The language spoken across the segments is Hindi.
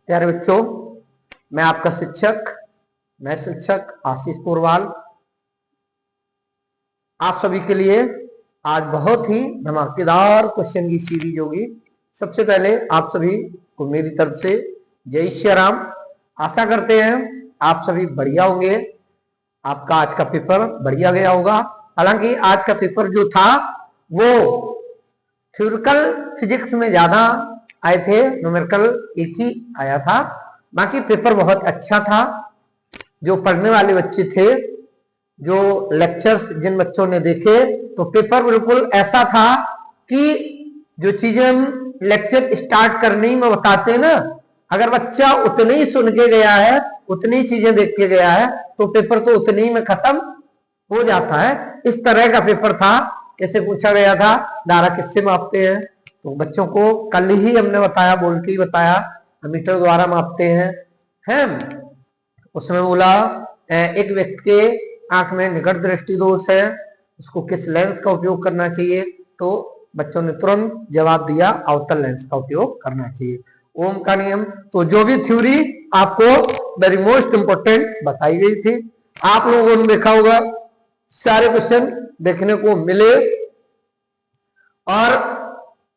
प्यारे बच्चों, मैं आपका शिक्षक आशीष पोरवाल आप सभी के लिए आज बहुत ही धमाकेदार क्वेश्चन की सीरीज होगी। सबसे पहले आप सभी को मेरी तरफ से जय श्री राम। आशा करते हैं आप सभी बढ़िया होंगे। आपका आज का पेपर बढ़िया गया होगा। हालांकि आज का पेपर जो था वो थ्योरिकल फिजिक्स में ज्यादा आए थे, न्यूमेरिकल एक ही आया था। बाकी पेपर बहुत अच्छा था। जो पढ़ने वाले बच्चे थे, जो लेक्चर्स जिन बच्चों ने देखे, तो पेपर बिल्कुल ऐसा था कि जो चीजें हम लेक्चर स्टार्ट करने ही में बताते हैं ना, अगर बच्चा उतने ही सुन के गया है, उतनी चीजें देख के गया है, तो पेपर तो उतने ही में खत्म हो जाता है। इस तरह का पेपर था। जैसे पूछा गया था धारा किससे मापते हैं, तो बच्चों को कल ही हमने बताया, बोल के ही बताया, मीटर द्वारा मापते हैं। उसमें बोला एक व्यक्ति के आंख में निकट दृष्टि दोष है, उसको किस लेंस का उपयोग करना चाहिए, तो बच्चों ने तुरंत जवाब दिया अवतल लेंस का उपयोग करना चाहिए। ओम का नियम, तो जो भी थ्योरी आपको वेरी मोस्ट इंपोर्टेंट बताई गई थी, आप लोगों ने देखा होगा, सारे क्वेश्चन देखने को मिले। और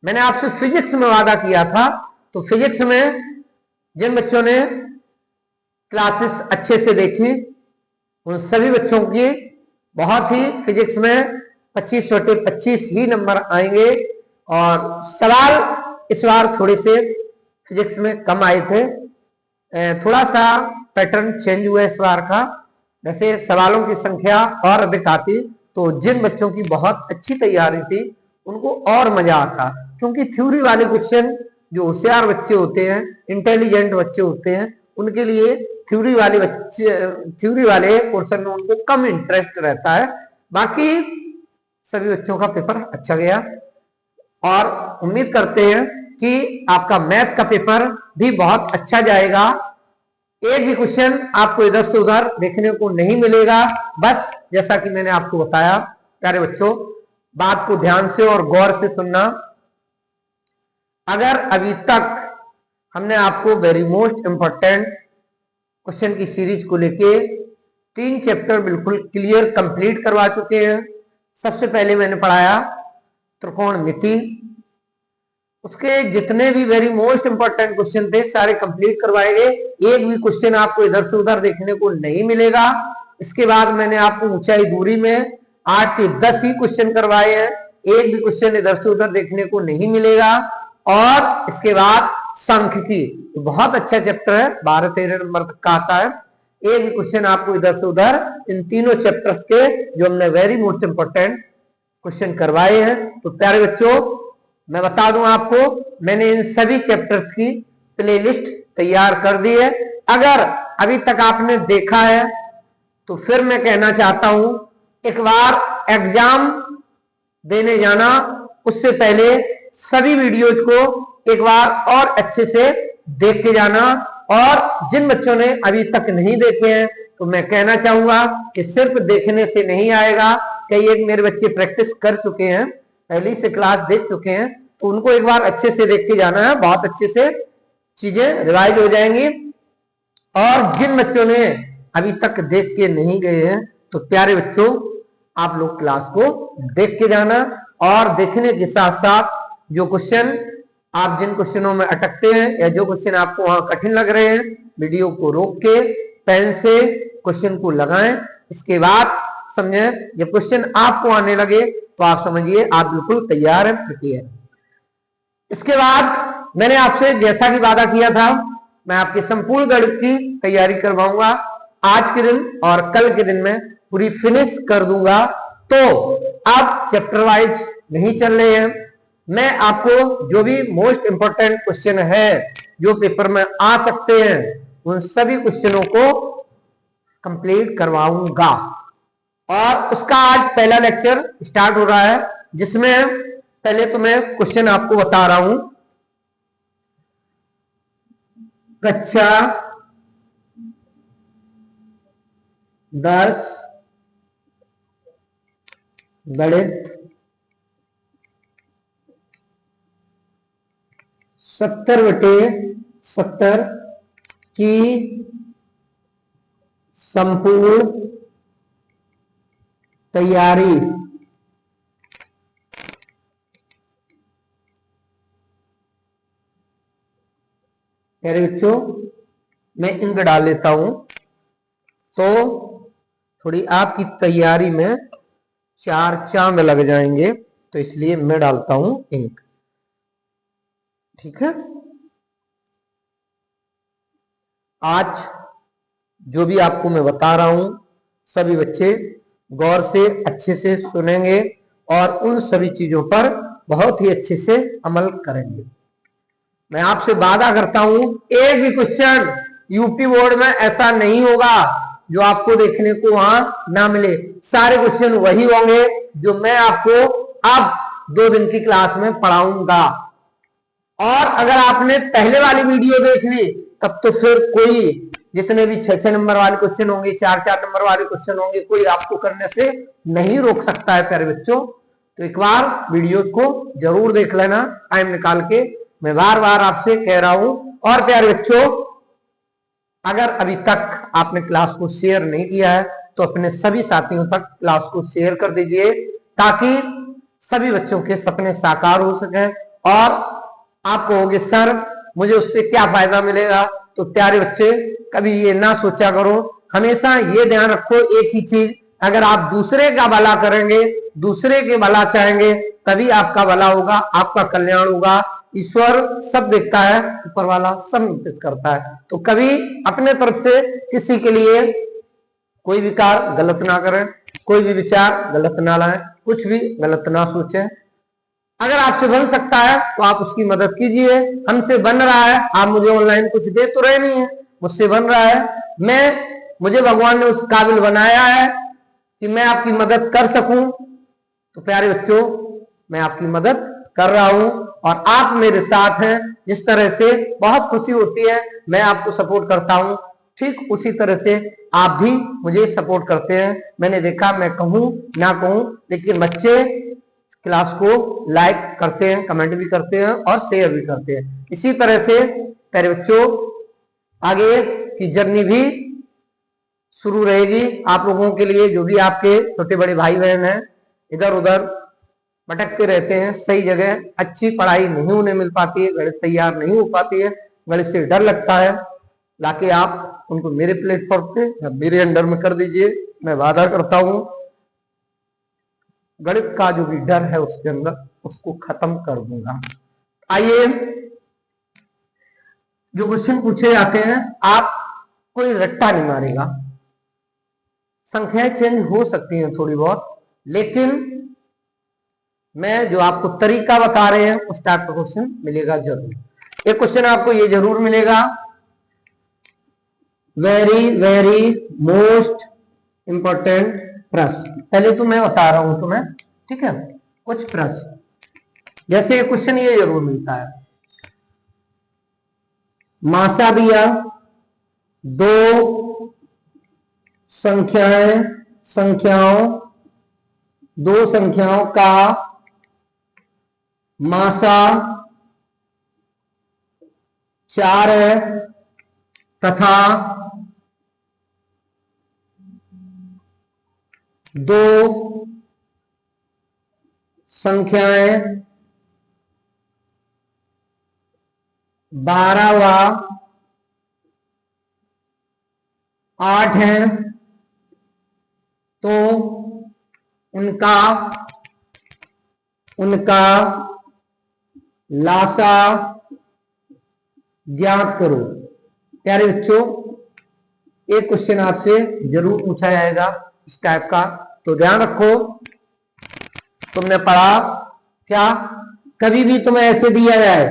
मैंने आपसे फिजिक्स में वादा किया था, तो फिजिक्स में जिन बच्चों ने क्लासेस अच्छे से देखी, उन सभी बच्चों की बहुत ही फिजिक्स में 25/25 ही नंबर आएंगे। और सवाल इस बार थोड़े से फिजिक्स में कम आए थे, थोड़ा सा पैटर्न चेंज हुआ इस बार का। वैसे सवालों की संख्या और अधिक आती तो जिन बच्चों की बहुत अच्छी तैयारी थी उनको और मजा आता, क्योंकि थ्योरी वाले क्वेश्चन जो होशियार बच्चे होते हैं, इंटेलिजेंट बच्चे होते हैं, उनके लिए थ्योरी वाले पोर्शन में उनको कम इंटरेस्ट रहता है। बाकी सभी बच्चों का पेपर अच्छा गया और उम्मीद करते हैं कि आपका मैथ का पेपर भी बहुत अच्छा जाएगा। एक भी क्वेश्चन आपको इधर से उधर देखने को नहीं मिलेगा। बस जैसा कि मैंने आपको बताया, प्यारे बच्चों, बात को ध्यान से और गौर से सुनना। अगर अभी तक हमने आपको वेरी मोस्ट इंपोर्टेंट क्वेश्चन की सीरीज को लेके 3 चैप्टर बिल्कुल क्लियर कंप्लीट करवा चुके हैं। सबसे पहले मैंने पढ़ाया त्रिकोणमिति, उसके जितने भी वेरी मोस्ट इंपोर्टेंट क्वेश्चन थे सारे कंप्लीट करवाए गए। एक भी क्वेश्चन आपको इधर से उधर देखने को नहीं मिलेगा। इसके बाद मैंने आपको ऊंचाई दूरी में 8 से 10 ही क्वेश्चन करवाए हैं, एक भी क्वेश्चन इधर से उधर देखने को नहीं मिलेगा। और इसके बाद सांख्यिकी, तो बहुत अच्छा चैप्टर है, 12-13 नंबर तक का आता है। एक भी क्वेश्चन आपको इधर से उधर, इन तीनों चैप्टर्स के जो हमने वेरी मोस्ट इंपोर्टेंट क्वेश्चन करवाए हैं। तो प्यारे बच्चों, मैं बता दूं आपको, मैंने इन सभी चैप्टर्स की प्लेलिस्ट तैयार कर दी है। अगर अभी तक आपने देखा है तो फिर मैं कहना चाहता हूं, एक बार एग्जाम देने जाना, उससे पहले सभी वीडियोज को एक बार और अच्छे से देख के जाना। और जिन बच्चों ने अभी तक नहीं देखे हैं, तो मैं कहना चाहूंगा कि सिर्फ देखने से नहीं आएगा। कई एक मेरे बच्चे प्रैक्टिस कर चुके हैं, पहली से क्लास देख चुके हैं, तो उनको एक बार अच्छे से देख के जाना है, बहुत अच्छे से चीजें रिवाइज हो जाएंगी। और जिन बच्चों ने अभी तक देख के नहीं गए हैं, तो प्यारे बच्चों, आप लोग क्लास को देख के जाना। और देखने के साथ साथ जो क्वेश्चन आप जिन क्वेश्चनों में अटकते हैं या जो क्वेश्चन आपको वहां कठिन लग रहे हैं, वीडियो को रोक के पेन से क्वेश्चन को लगाएं। इसके बाद समझें, जब क्वेश्चन आपको आने लगे तो आप समझिए आप बिल्कुल तैयार हैं, प्रिपेयर। इसके बाद मैंने आपसे जैसा कि वादा किया था, मैं आपके संपूर्ण गणित की तैयारी करवाऊंगा। आज के दिन और कल के दिन में पूरी फिनिश कर दूंगा। तो अब चैप्टर वाइज नहीं चल रहे हैं, मैं आपको जो भी मोस्ट इंपोर्टेंट क्वेश्चन है जो पेपर में आ सकते हैं, उन सभी क्वेश्चनों को कंप्लीट करवाऊंगा। और उसका आज पहला लेक्चर स्टार्ट हो रहा है, जिसमें पहले तो मैं क्वेश्चन आपको बता रहा हूं। कक्षा 10 गणित 70/70 की संपूर्ण तैयारी मेरे बच्चों, मैं इंक डाल लेता हूं तो थोड़ी आपकी तैयारी में 4 चांद लग जाएंगे, तो इसलिए मैं डालता हूं इंक। ठीक है, आज जो भी आपको मैं बता रहा हूं सभी बच्चे गौर से अच्छे से सुनेंगे और उन सभी चीजों पर बहुत ही अच्छे से अमल करेंगे। मैं आपसे वादा करता हूं एक भी क्वेश्चन यूपी बोर्ड में ऐसा नहीं होगा जो आपको देखने को वहां ना मिले। सारे क्वेश्चन वही होंगे जो मैं आपको अब 2 दिन की क्लास में पढ़ाऊंगा। और अगर आपने पहले वाली वीडियो देख ली तब तो फिर कोई जितने भी 6-6 नंबर वाले क्वेश्चन होंगे, 4-4 नंबर वाले क्वेश्चन होंगे, कोई आपको करने से नहीं रोक सकता है प्यारे बच्चों। तो एक बार वीडियो को जरूर देख लेना टाइम निकाल के, मैं बार बार आपसे कह रहा हूं। और प्यारे बच्चों, अगर अभी तक आपने क्लास को शेयर नहीं किया है तो अपने सभी साथियों तक क्लास को शेयर कर दीजिए ताकि सभी बच्चों के सपने साकार हो सके। और आप कहोगे सर मुझे उससे क्या फायदा मिलेगा, तो प्यारे बच्चे कभी ये ना सोचा करो, हमेशा ये ध्यान रखो एक ही चीज, अगर आप दूसरे का भला करेंगे, दूसरे के भला चाहेंगे, तभी आपका भला होगा, आपका कल्याण होगा। ईश्वर सब देखता है, ऊपर वाला सब नोटिस करता है। तो कभी अपने तरफ से किसी के लिए कोई विकार गलत ना करें, कोई भी विचार गलत ना लाएं, कुछ भी गलत ना सोचें। अगर आपसे बन सकता है तो आप उसकी मदद कीजिए। हमसे बन रहा है, आप मुझे ऑनलाइन कुछ दे तो रहे नहीं है, मुझसे बन रहा है, मुझे भगवान ने उस काबिल बनाया है कि मैं आपकी मदद कर सकूं। तो प्यारे बच्चों, मैं आपकी मदद कर रहा हूं और आप मेरे साथ हैं। जिस तरह से बहुत खुशी होती है मैं आपको सपोर्ट करता हूं, ठीक उसी तरह से आप भी मुझे सपोर्ट करते हैं। मैंने देखा, मैं कहूं ना कहूं, लेकिन बच्चे क्लास को लाइक करते हैं, कमेंट भी करते हैं और शेयर भी करते हैं। इसी तरह से प्यारे बच्चों, आगे की जर्नी भी शुरू रहेगी आप लोगों के लिए। जो भी आपके छोटे बड़े भाई बहन हैं, इधर उधर भटकते रहते हैं, सही जगह अच्छी पढ़ाई नहीं उन्हें मिल पाती है, गणित तैयार नहीं हो पाती है, गणित से डर लगता है, लाके आप उनको मेरे प्लेटफॉर्म पे या मेरे अंडर में कर दीजिए। मैं वादा करता हूं गणित का जो भी डर है उसके अंदर, उसको खत्म कर दूंगा। आइए, जो क्वेश्चन पूछे जाते हैं आप कोई रट्टा नहीं मारेगा, संख्याएं चेंज हो सकती हैं थोड़ी बहुत, लेकिन मैं जो आपको तरीका बता रहे हैं उस टाइप का क्वेश्चन मिलेगा जरूर। एक क्वेश्चन आपको ये जरूर मिलेगा, वेरी वेरी मोस्ट इंपॉर्टेंट प्रश्न। पहले तो मैं बता रहा हूं तुम्हें, ठीक है, कुछ प्रश्न। जैसे ये क्वेश्चन ये जरूर मिलता है, मासा दिया, 2 संख्याओं का मासा 4 है तथा 2 संख्याएं 12 व 8 हैं, तो उनका लासा ज्ञात करो। प्यारे बच्चों, एक क्वेश्चन आपसे जरूर पूछा जाएगा इस टाइप का, तो ध्यान रखो। तुमने पढ़ा क्या, कभी भी तुम्हें ऐसे दिया जाए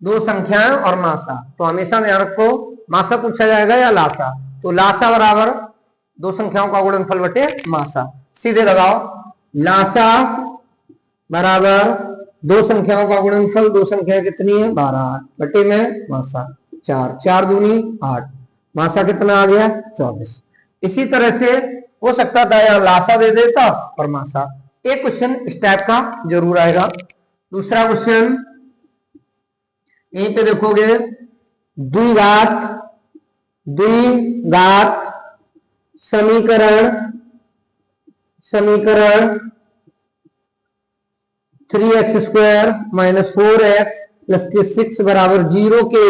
2 संख्याएं और मासा, तो हमेशा ध्यान रखो मासा पूछा जाएगा या लासा। तो लासा बराबर 2 संख्याओं का गुणनफल बटे मासा, सीधे लगाओ। लासा बराबर 2 संख्याओं का गुणनफल, 2 संख्या कितनी है 12, बटे में मासा 4, 4 दूनी 8, मासा कितना आ गया 24। इसी तरह से हो सकता था यहाँ लासा दे देता और मासा। एक क्वेश्चन इस टाइप का जरूर आएगा। दूसरा क्वेश्चन यहीं पे देखोगे, द्विघात द्विघात समीकरण 3x² - 4x + 6 = 0 के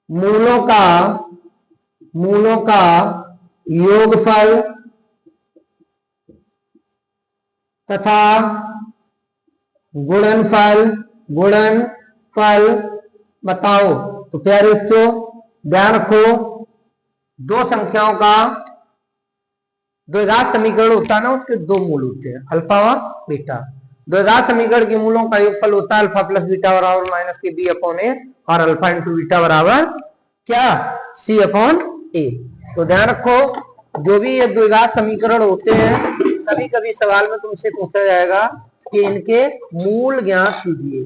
मूलों का योगफल तथा गुणनफल बताओ। तो प्यारे बच्चों ध्यान रखो, दो संख्याओं का द्विघात समीकरण होता है ना, उसके दो मूल होते हैं, अल्फा और बीटा। द्विघात समीकरण के मूलों का योगफल होता है अल्फा प्लस बीटा बराबर माइनस के बी अपॉन ए, और अल्फा इंटू बीटा बराबर क्या, सी अपॉन ए। तो ध्यान रखो, जो भी ये द्विघात समीकरण होते हैं, कभी कभी सवाल में तुमसे पूछा जाएगा कि इनके मूल ज्ञात कीजिए,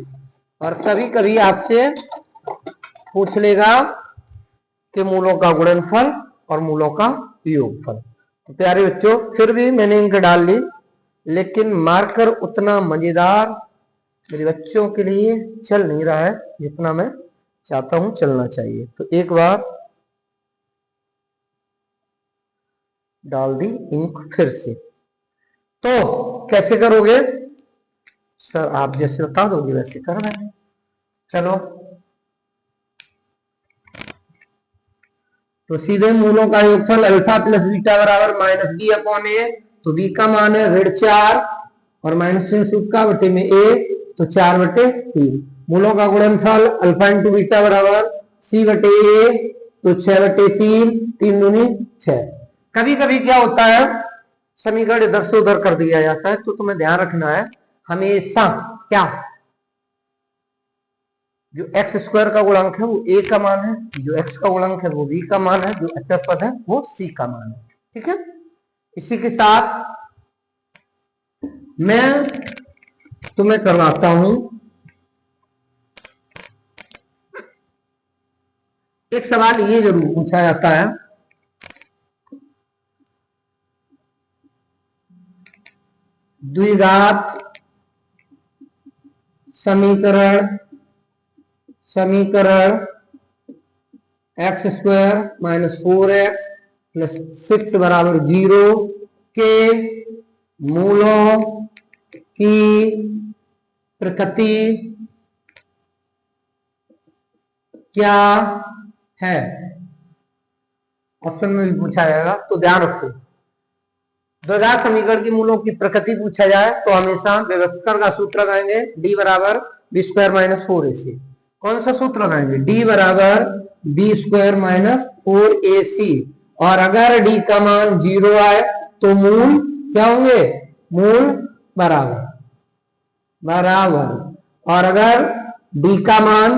और कभी कभी आपसे पूछ लेगा कि मूलों का गुणनफल और मूलों का योगफल। तो प्यारे बच्चों फिर भी मैंने इंक डाल ली, लेकिन मार्कर उतना मजेदार मेरे बच्चों के लिए चल नहीं रहा है जितना मैं चाहता हूं चलना चाहिए। तो एक बार डाल दी इंक फिर से। तो कैसे करोगे सर, आप जैसे बता दोगे वैसे कर रहे हैं। चलो तो सीधे मूलों का योगफल अल्फा प्लस बीटा बराबर माइनस बी अपॉन ए। तो बी का मान है ऋण 4 और माइनस चिन्ह सूत्र का बटे में ए, तो 4/3। मूलों का गुणनफल अल्फा इंटू बीटा बराबर सी बटे ए, तो 6/3, 3 दूनी 6। कभी कभी क्या होता है, समीकरण इधर से उधर कर दिया जाता है, तो तुम्हें ध्यान रखना है हमेशा क्या, जो x² का गुणांक है वो a का मान है, जो x का गुणांक है वो b का मान है, जो अचर पद है वो c का मान है। ठीक है, इसी के साथ मैं तुम्हें करवाता हूं एक सवाल, ये जरूर पूछा जाता है, द्विघात समीकरण x² - 4x + 6 = 0 के मूलों की प्रकृति क्या है, ऑप्शन में भी पूछा जाएगा। तो ध्यान रखो, द्विघात समीकरण की मूलों की प्रकृति पूछा जाए तो हमेशा विभक्तर का सूत्र लगाएंगे, d = b² - 4ac। कौन सा सूत्र लगाएंगे, d = b² - 4ac। और अगर d का मान 0 आए तो मूल क्या होंगे, मूल बराबर। और अगर d का मान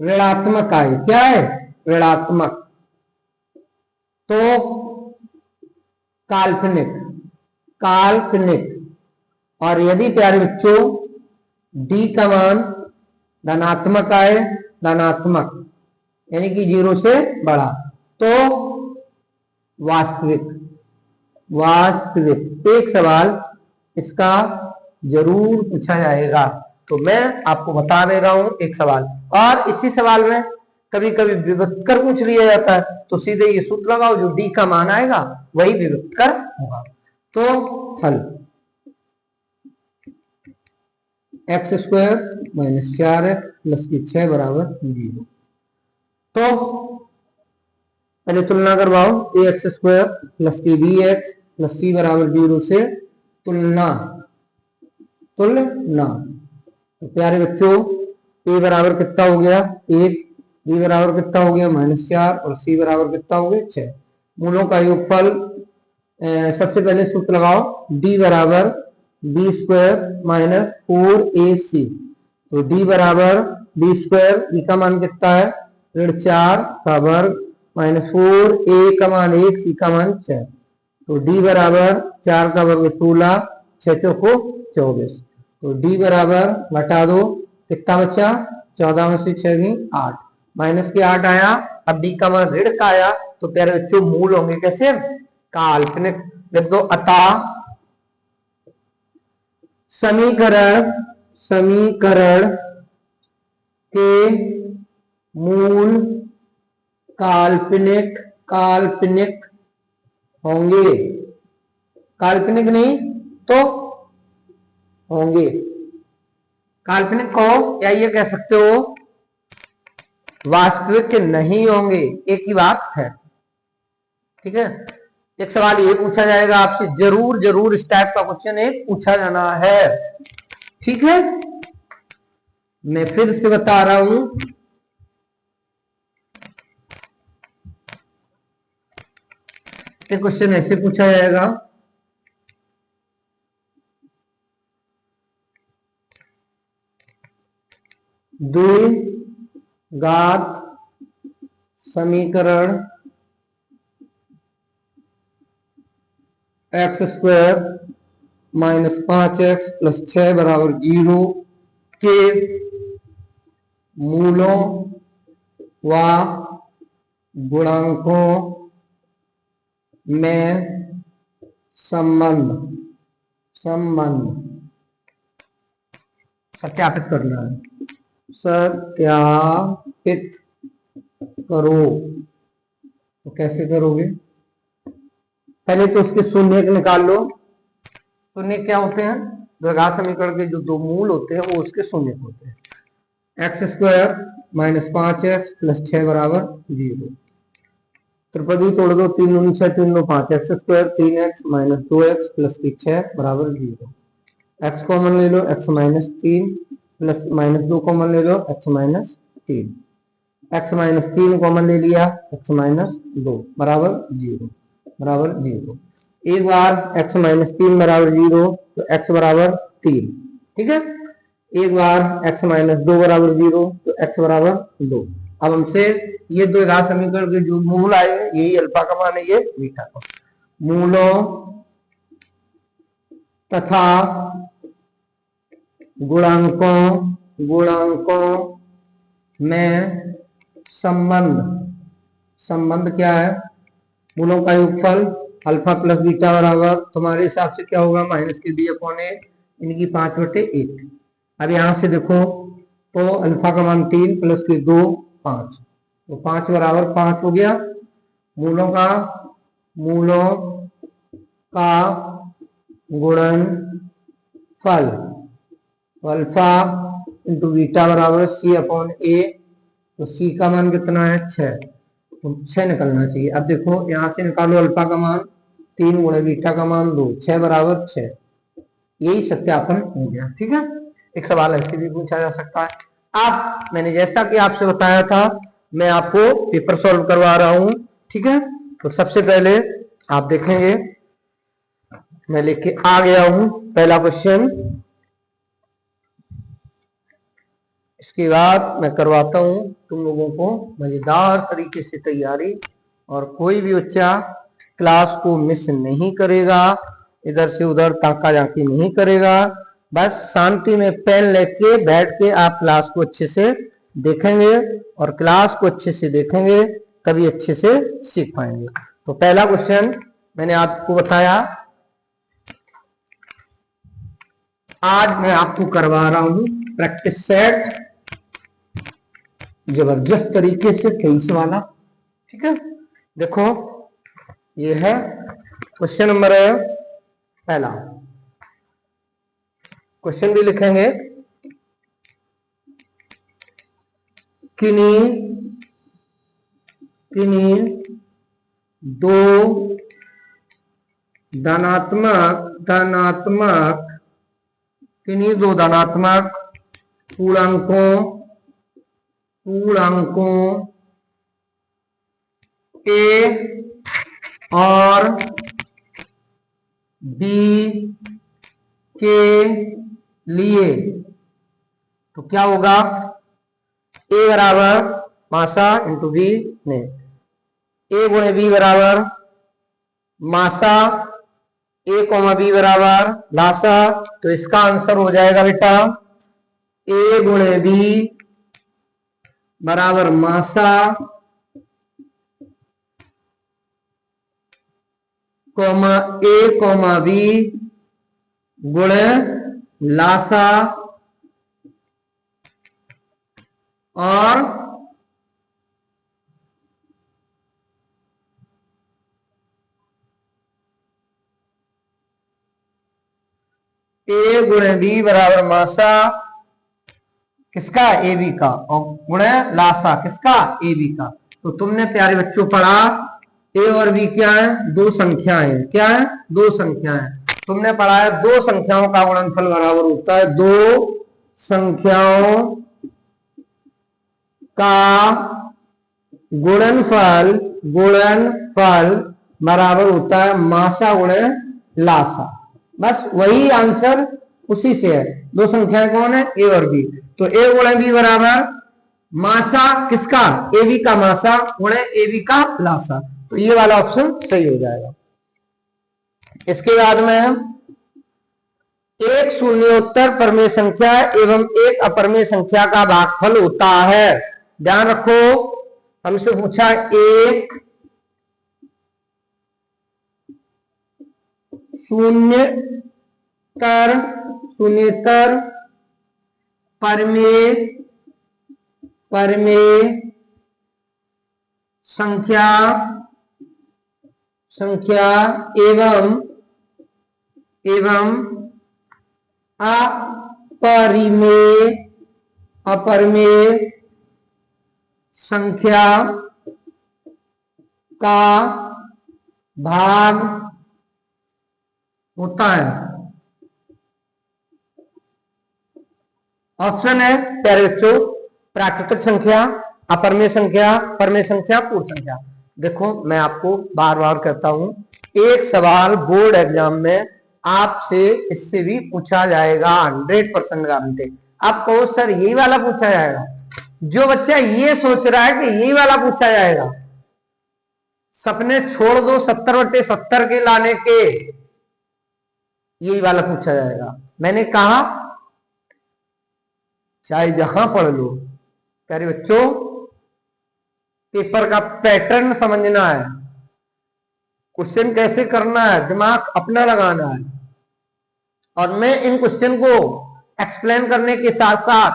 ऋणात्मक आए, क्या है, ऋणात्मक, तो काल्पनिक। और यदि प्यारे बच्चों d का मान धनात्मक आए, धनात्मक यानी कि 0 से बड़ा, तो वास्तविक। एक सवाल इसका जरूर पूछा जाएगा, तो मैं आपको बता दे रहा हूं एक सवाल। और इसी सवाल में कभी कभी विभक्तर पूछ लिया जाता है, तो सीधे ये सूत्र लगाओ, जो d का मान आएगा वही विभक्तर होगा। तो हल x² - 4x + 6 = 0। तो पहले तुलना करवाओ, ax² + bx + c = 0 से तुलना। तो प्यारे बच्चों a बराबर कितना हो गया 1, b बराबर कितना हो गया -4 और c बराबर कितना हो गया 6। मूलों का योगफल, सबसे पहले सूत्र लगाओ, d = b² - 4ac। तो d = b², b का मान कितना है ऋण 4 का वर्ग -4, a का मान 1, c का मान 6। तो d = 4 का वर्ग 16, 6 चौको 24। तो d बराबर घटा दो, कितना बचा 14 में से 6 गई 8, माइनस के 8 आया। अब d का मान ऋण का आया, तो प्यारे बच्चों मूल होंगे कैसे, काल्पनिक। लिख दो, अतः समीकरण के मूल काल्पनिक काल्पनिक होंगे। काल्पनिक नहीं तो होंगे। काल्पनिक को या ये कह सकते हो वास्तविक नहीं होंगे, एक ही बात है। ठीक है, एक सवाल ये पूछा जाएगा आपसे, जरूर जरूर इस टाइप का क्वेश्चन एक पूछा जाना है। ठीक है, मैं फिर से बता रहा हूं, ये क्वेश्चन ऐसे पूछा जाएगा, द्विघात समीकरण x square minus 5x plus 6 बराबर 0 के मूलों व गुणांकों में संबंध सत्यापित करना है। सत्यापित करो, तो कैसे करोगे? पहले तो उसके शून्य निकाल लो। शून्य क्या होते हैं? द्विघात समीकरण के जो दो मूल होते हैं वो उसके शून्य होते हैं। X square minus 5x plus 6 बराबर 0। त्रिपदी तोड़ दो, 3 दूनी 6, 3 दो 5, x square 3x minus 2x plus 6 बराबर 0। एक्स कॉमन ले लो, x minus 3 plus minus 2 common ले लो, x minus 3। x minus 3 common ले लिया, x माइनस 2 बराबर 0। एक बार x माइनस 3 बराबर 0 तो x बराबर 3। ठीक है, एक बार x माइनस 2 बराबर 0 तो x बराबर 2। अब हमसे ये दो घात समीकरण के जो मूल आए हैं, यही अल्फा का मान है, ये बीटा का। मूलों तथा गुणांकों में संबंध क्या है? मूलों का योगफल अल्फा प्लस बीटा बराबर तुम्हारे हिसाब से क्या होगा? माइनस के बी अपॉन ए, इनकी 5/8। अब यहां से देखो तो अल्फा का मान 3 प्लस के 2 5, तो 5 बराबर 5 हो गया। मूलों का गुणनफल अल्फा इंटू बीटा बराबर सी अपॉन ए, तो सी का मान कितना है? 6, तो 6 निकलना चाहिए। अब देखो यहां से निकालो अल्फा का मान 3 गुणे बीटा का मान 2, 6 बराबर 6। यही सत्यापन हो गया। ठीक है, एक सवाल ऐसे भी पूछा जा सकता है। अब मैंने जैसा कि आपसे बताया था, मैं आपको पेपर सॉल्व करवा रहा हूं। ठीक है, तो सबसे पहले आप देखेंगे, मैं लेके आ गया हूं पहला क्वेश्चन। इसके बाद मैं करवाता हूं तुम लोगों को मजेदार तरीके से तैयारी, और कोई भी बच्चा क्लास को मिस नहीं करेगा, इधर से उधर ताका जाकी नहीं करेगा। बस शांति में पेन लेके बैठ के आप क्लास को अच्छे से देखेंगे, और क्लास को अच्छे से देखेंगे तभी अच्छे से सीख पाएंगे। तो पहला क्वेश्चन मैंने आपको बताया, आज मैं आपको करवा रहा हूं प्रैक्टिस सेट, जबरदस्त तरीके से 23 वाला। ठीक है, देखो ये है क्वेश्चन नंबर पहला। क्वेश्चन भी लिखेंगे, किन्हीं दो धनात्मक पूर्णांकों ए और बी के लिए, तो क्या होगा? ए बराबर मासा इंटू बी, नहीं, ए गुणे बी बराबर मासा, ए कॉमा बी बराबर लासा। तो इसका आंसर हो जाएगा बेटा ए गुणे बी बराबर मासा कॉमा ए कॉमा बी गुणे लासा और ए गुणे बी बराबर मासा किसका, ए बी का, और गुणे लासा किसका, ए बी का। तो तुमने प्यारे बच्चों पढ़ा ए और बी क्या है, दो संख्याएं, क्या है, दो संख्याएं। तुमने पढ़ा है दो संख्याओं का गुणनफल बराबर होता है, दो संख्याओं का गुणनफल, गुणनफल बराबर होता है मासा गुणे लासा। बस वही आंसर उसी से है। दो संख्याएं कौन है, ए और बी। तो ए गुणे बी बराबर मासा किसका, ए बी का मासा गुणे ए बी का लासा। तो ये वाला ऑप्शन सही हो जाएगा। इसके बाद में एक शून्योत्तर परमेय संख्या एवं एक अपरमेय संख्या का भागफल होता है। ध्यान रखो, हमसे पूछा एक शून्येतर परमेय संख्या एवं अपरमेय संख्या का भाग होता है। ऑप्शन है प्यारे बच्चों, प्राकृतिक संख्या, अपरमेय संख्या, परमेय संख्या, पूर्ण संख्या। देखो मैं आपको बार बार कहता हूं, एक सवाल बोर्ड एग्जाम में आपसे इससे भी पूछा जाएगा, 100% गारंटी। आप कहो सर यही वाला पूछा जाएगा, जो बच्चा ये सोच रहा है कि यही वाला पूछा जाएगा, सपने छोड़ दो 70/70 के लाने के, यही वाला पूछा जाएगा। मैंने कहा चाहे जहां पढ़ लो, प्यारे बच्चों पेपर का पैटर्न समझना है, क्वेश्चन कैसे करना है, दिमाग अपना लगाना है। और मैं इन क्वेश्चन को एक्सप्लेन करने के साथ साथ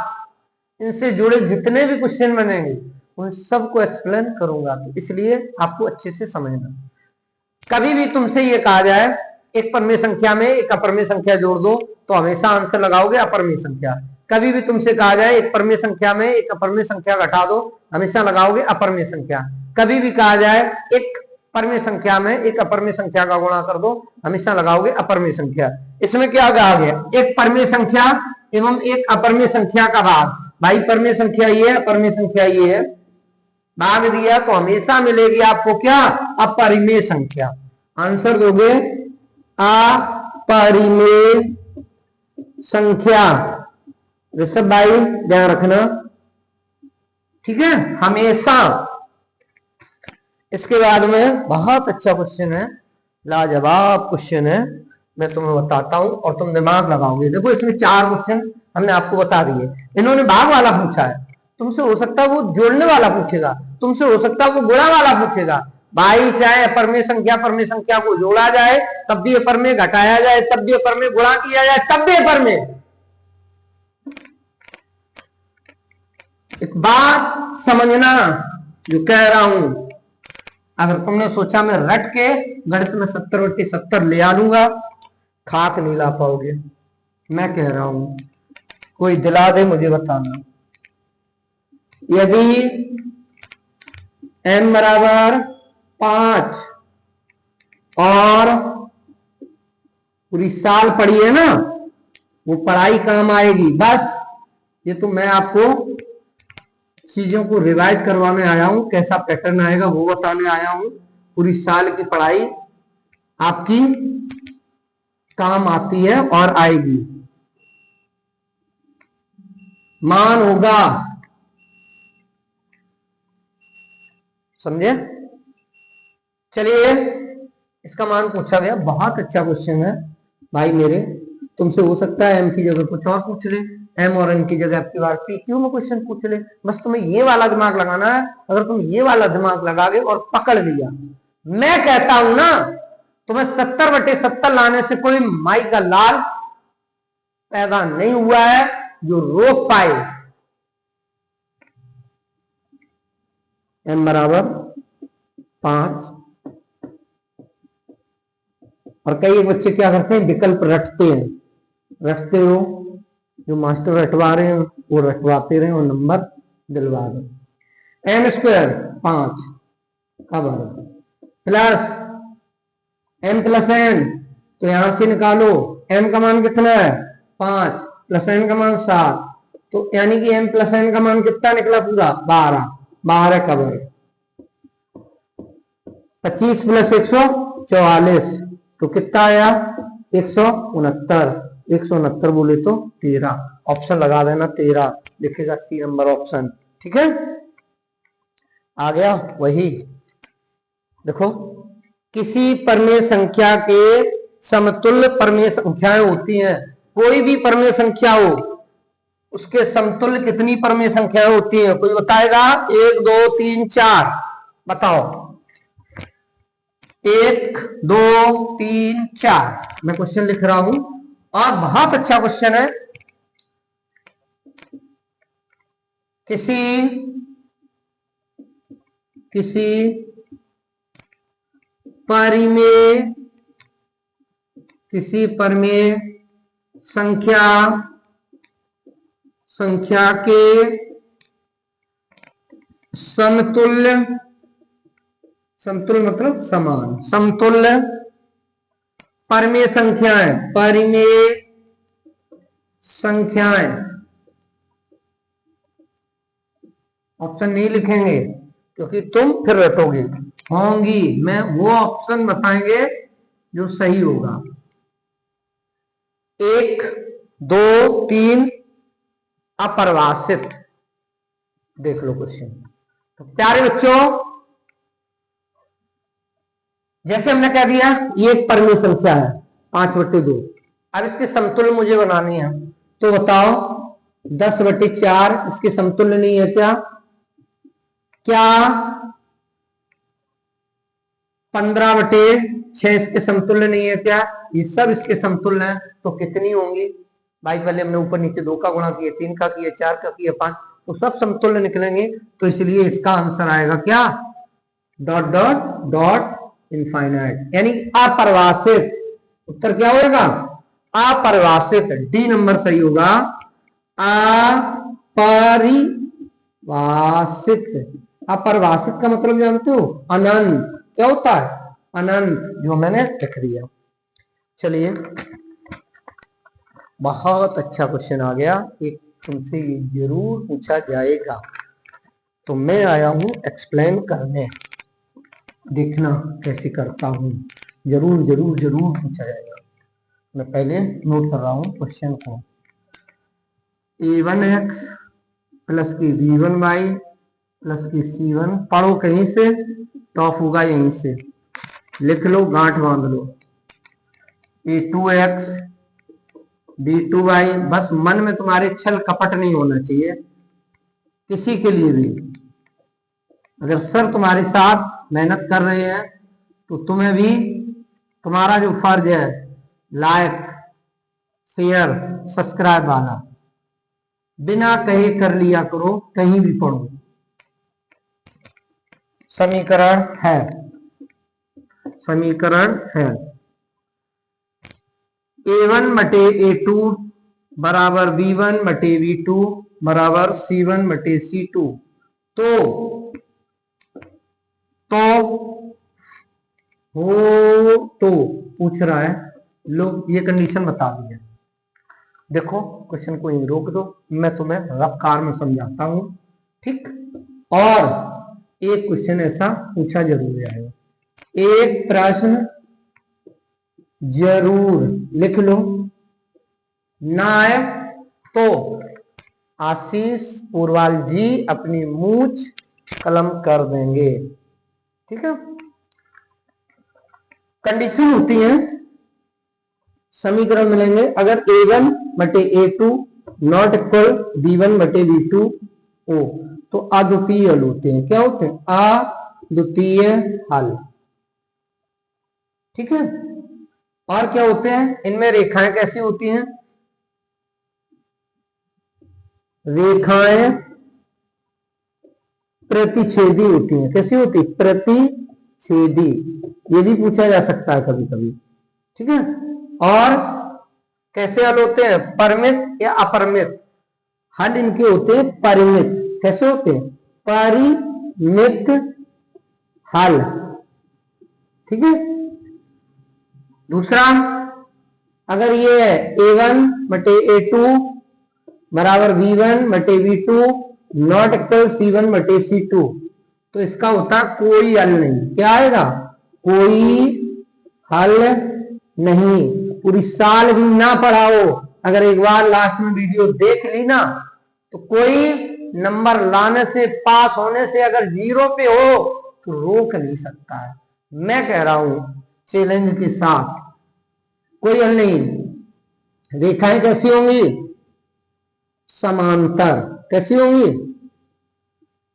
इनसे जुड़े जितने भी क्वेश्चन बनेंगे उन सबको एक्सप्लेन करूंगा। तो इसलिए आपको अच्छे से समझना। कभी भी तुमसे ये कहा जाए एक परमेय संख्या में एक अपरमेय संख्या जोड़ दो, तो हमेशा आंसर लगाओगे अपरमेय संख्या। कभी भी तुमसे कहा जाए एक परमेय संख्या में एक अपरमेय संख्या घटा दो, हमेशा लगाओगे अपरमेय संख्या। कभी भी कहा जाए एक परमेय संख्या में एक अपरमेय संख्या का गुणा कर दो, हमेशा लगाओगे अपरमेय संख्या। इसमें क्या कहा गया, एक परमेय संख्या एवं एक अपरमेय संख्या का भाग। भाई परमेय संख्या ये है, अपरमेय संख्या ये है, भाग दिया तो हमेशा मिलेगी आपको क्या, अपरिमेय संख्या। आंसर दोगे अपरिमेय संख्या। ऋषभ भाई ध्यान रखना, ठीक है, हमेशा। इसके बाद में बहुत अच्छा क्वेश्चन है, लाजवाब क्वेश्चन है, मैं तुम्हें बताता हूं और तुम दिमाग लगाओगे। देखो इसमें 4 क्वेश्चन हमने आपको बता दिए। इन्होंने भाग वाला पूछा है, तुमसे हो सकता है वो जोड़ने वाला पूछेगा, तुमसे हो सकता है वो गुणा वाला पूछेगा। भाई चाहे अपरमेय संख्या परमेय संख्या को जोड़ा जाए तब भी अपरमेय, घटाया जाए तब भी अपरमेय, गुणा किया जाए तब भी अपरमेय। एक बात समझना जो कह रहा हूं, अगर तुमने सोचा मैं रट के गणित में 70/70 ले आ लूंगा, खाक नहीं ला पाओगे। मैं कह रहा हूं, कोई दिला दे मुझे बताना। यदि m बराबर 5 और पूरी साल पढ़ी है ना, वो पढ़ाई काम आएगी। बस ये तो मैं आपको चीजों को रिवाइज करवाने आया हूं, कैसा पैटर्न आएगा वो बताने आया हूं। पूरी साल की पढ़ाई आपकी काम आती है और आएगी। मान होगा, समझे? चलिए इसका मान पूछा गया, बहुत अच्छा क्वेश्चन है भाई मेरे। तुमसे हो सकता है एम की जगह कुछ और पूछ ले, एम और एन की जगह आपकी बार पीक्यू में क्वेश्चन पूछ ले। बस तुम्हें ये वाला दिमाग लगाना है। अगर तुम ये वाला दिमाग लगा गए और पकड़ लिया, मैं कहता हूं ना, तुम्हें 70/70 लाने से कोई माई का लाल पैदा नहीं हुआ है जो रोक पाए। m बराबर 5। और कई एक बच्चे क्या करते हैं, विकल्प रटते हैं। रटते हो, जो मास्टर रटवा रहे हैं वो रटवाते रहे और नंबर दिलवा दें। m स्क्वायर 5 का वर्ग प्लस m प्लस n, तो यहां से निकालो m का मान कितना है 5 प्लस n का मान 7, तो यानी कि m प्लस n का मान कितना निकला पूरा 12। 12 का वर्ग 25 प्लस 144, तो कितना आया 169। 169 बोले तो 13, ऑप्शन लगा देना 13 लिखेगा, सी नंबर ऑप्शन। ठीक है, आ गया वही। देखो, किसी परमेय संख्या के समतुल्य परमेय संख्याएं होती हैं। कोई भी परमेय संख्या हो उसके समतुल्य कितनी परमेय संख्याएं होती हैं, कोई बताएगा? 1 2 3 4 बताओ। 1 2 3 4 मैं क्वेश्चन लिख रहा हूं और बहुत अच्छा क्वेश्चन है। किसी परिमेय संख्या के समतुल्य मतलब समान, समतुल्य परिमेय संख्याएं ऑप्शन नहीं लिखेंगे क्योंकि तुम फिर रटोगे। होंगी, मैं वो ऑप्शन बताएंगे जो सही होगा। 1 2 3 अपरिभाषित। देख लो क्वेश्चन। तो प्यारे बच्चों, जैसे हमने कह दिया ये एक परिमेय संख्या है 5/2। अब इसके समतुल्य मुझे बनानी है, तो बताओ 10/4 इसके समतुल्य नहीं है क्या? 15/6 इसके समतुल्य नहीं है क्या? ये सब इसके समतुल्य हैं, तो कितनी होंगी भाई? पहले हमने ऊपर नीचे 2 का गुणा किया, 3 का किया, 4 का किया, 5, तो सब समतुल्य निकलेंगे। तो इसलिए इसका आंसर आएगा क्या? डॉट डॉट डॉट इनफाइनाइट, यानी अपरिभाषित। उत्तर क्या होगा? अपरिभाषित। डी नंबर सही होगा, अपरिभाषित। अपरिभाषित का मतलब जानते हो? अनंत। क्या होता है? अनंत, जो मैंने लिख दिया। चलिए, बहुत अच्छा क्वेश्चन आ गया, एक तुमसे ये जरूर पूछा जाएगा, तो मैं आया हूं एक्सप्लेन करने। देखना कैसे करता हूं, जरूर जरूर जरूर पूछा जाएगा। मैं पहले नोट कर रहा हूं क्वेश्चन को। a1x प्लस की b1y प्लस की c1, पढ़ो कहीं से, टॉप होगा यहीं से, लिख लो, गांठ बांध लो। a2x b2y, बस मन में तुम्हारे छल कपट नहीं होना चाहिए किसी के लिए भी। अगर सर तुम्हारे साथ मेहनत कर रहे हैं तो तुम्हें भी तुम्हारा जो फर्ज है, लाइक शेयर सब्सक्राइब वाला, बिना कहे कर लिया करो, कहीं भी पढ़ो। समीकरण है a1/a2 बराबर b1/b2 बराबर c1/c2। तो हो तो पूछ रहा है, लो ये कंडीशन बता दी है। देखो क्वेश्चन को यहीं रोक दो, मैं तुम्हें रफ्तार में समझाता हूं, ठीक? और एक क्वेश्चन ऐसा पूछा जरूर जाएगा, एक प्रश्न जरूर लिख लो, ना आए तो आशीष पूर्वाल जी अपनी मूंछ कलम कर देंगे, ठीक है? कंडीशन होती है, समीकरण मिलेंगे अगर a1/a2 नॉट इक्वल b1/b2 हो तो अद्वितीय हल होते हैं। क्या होते हैं? अद्वितीय हल, ठीक है? और क्या होते हैं? इनमें रेखाएं कैसी होती हैं? रेखाएं प्रतिच्छेदी होती हैं। कैसी होती? प्रतिच्छेदी। ये भी पूछा जा सकता है कभी कभी, ठीक है। और कैसे हल होते हैं? परिमित या अपरिमित? हल इनके होते हैं परिमित। कैसे होते हैं? परिमित हल, ठीक है। दूसरा, अगर ये है a1 बटे a2 बराबर b1 बटे b2 नॉट इक्वल c1 बटे c2, तो इसका होता है कोई हल नहीं। क्या आएगा? कोई हल नहीं। पूरी साल भी ना पढ़ाओ, अगर एक बार लास्ट में वीडियो देख ली ना, तो कोई नंबर लाने से, पास होने से अगर 0 पे हो तो रोक नहीं सकता है। मैं कह रहा हूं चैलेंज के साथ, कोई हल नहीं। रेखाएं कैसी होंगी? समांतर। कैसी होंगी?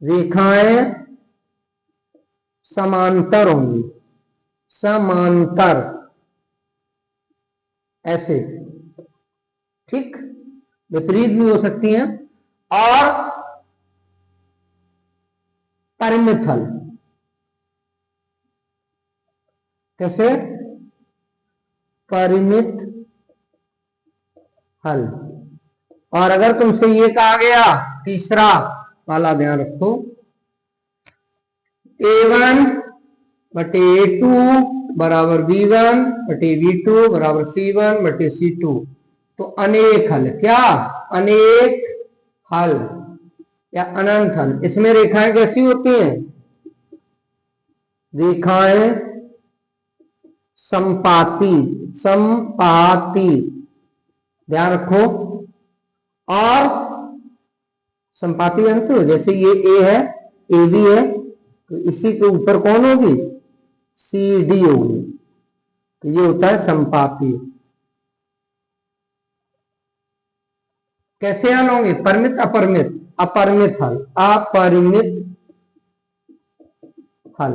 रेखाएं समांतर होंगी। समांतर, ऐसे, ठीक। विपरीत भी हो सकती हैं। और परिमित हल। कैसे? परिमित हल। और अगर तुमसे ये कहा गया, तीसरा वाला ध्यान रखो, a1 बटे a2 बराबर b1 बटे b2 बराबर c1 बटे c2, तो अनेक हल। क्या? अनेक हल या अनंत हल। इसमें रेखाएं कैसी होती हैं? रेखाएं संपाती। संपाती, ध्यान रखो। और संपाती जानते हो? जैसे ये ए है, ए बी है, तो इसी के ऊपर कौन होगी? सी डी होगी। तो ये होता है संपाती। कैसे हल होंगे? परिमित अपरिमित? अपरिमित हल। अपरिमित हल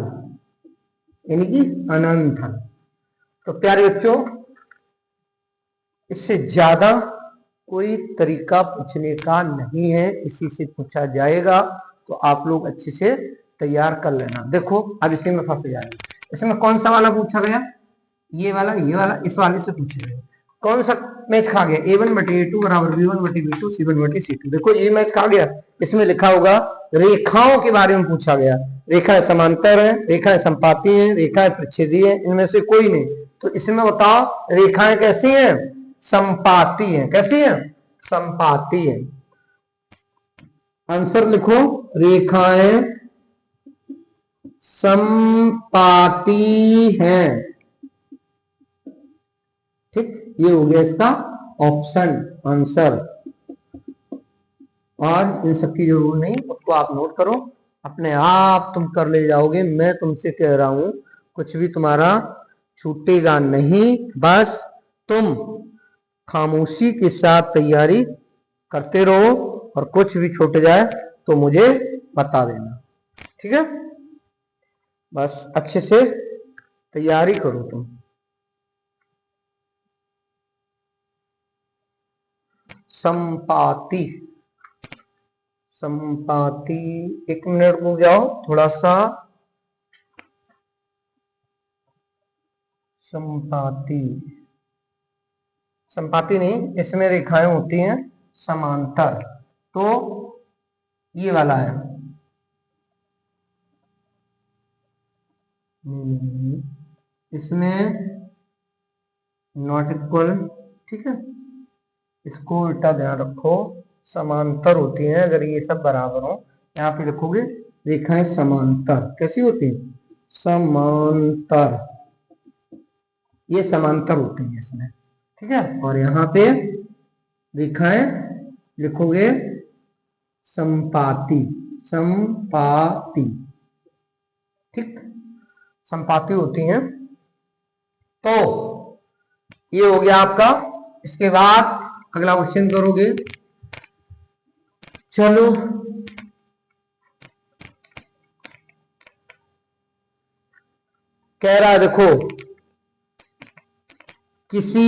यानी कि अनंत हल। तो प्यारे बच्चों, इससे ज्यादा कोई तरीका पूछने का नहीं है, इसी से पूछा जाएगा। तो आप लोग अच्छे से तैयार कर लेना। देखो अब इसी में फंस जाएगा। इसमें कौन सा वाला पूछा गया? ये वाला, ये वाला, इस वाले से पूछा गया। कौन सा मैच खा गया? a1 बटे a2 बराबर b1 बटे b2 c1 बटे c2। देखो ये मैच खा गया। इसमें लिखा होगा रेखाओं के बारे में पूछा गया। रेखाएं समांतर है, रेखाएं संपाती है, रेखाएं प्रतिच्छेदी है, इनमें से कोई नहीं। तो इसमें बताओ रेखाएं कैसी हैं? संपाती हैं। कैसी हैं? संपाती है। आंसर लिखो, रेखाएं संपाती हैं। ठीक, ये हो गया इसका ऑप्शन आंसर। और इन सब की जरूरत नहीं, उसको आप नोट करो, अपने आप तुम कर ले जाओगे। मैं तुमसे कह रहा हूं कुछ भी तुम्हारा छूटेगा नहीं। बस तुम खामोशी के साथ तैयारी करते रहो, और कुछ भी छूट जाए तो मुझे बता देना, ठीक है। बस अच्छे से तैयारी करो तुम। संपाती, संपाती, एक मिनट रुक जाओ थोड़ा सा। संपाती, संपाती नहीं, इसमें रेखाएं होती हैं समांतर। तो ये वाला है, इसमें नॉट इक्वल, ठीक है। इसको उल्टा ध्यान रखो, समांतर होती हैं अगर ये सब बराबर हो। यहाँ पे लिखोगे रेखाएं समांतर। कैसी होती है? समांतर। ये समांतर होती है इसमें, ठीक है। और यहाँ पे रेखाएं लिखोगे संपाती। संपाती, ठीक, संपाती होती हैं। तो ये हो गया आपका। इसके बाद अगला क्वेश्चन करोगे। चलो, कह रहा है देखो, किसी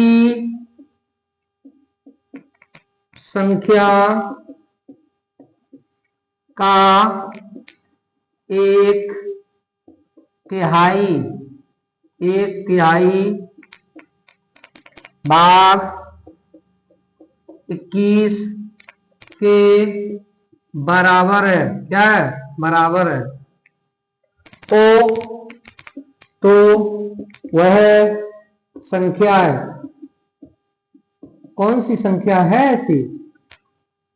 संख्या का एक तिहाई, एक तिहाई भाग 21 के बराबर है। क्या है? बराबर है। तो वह संख्या है। कौन सी संख्या है ऐसी?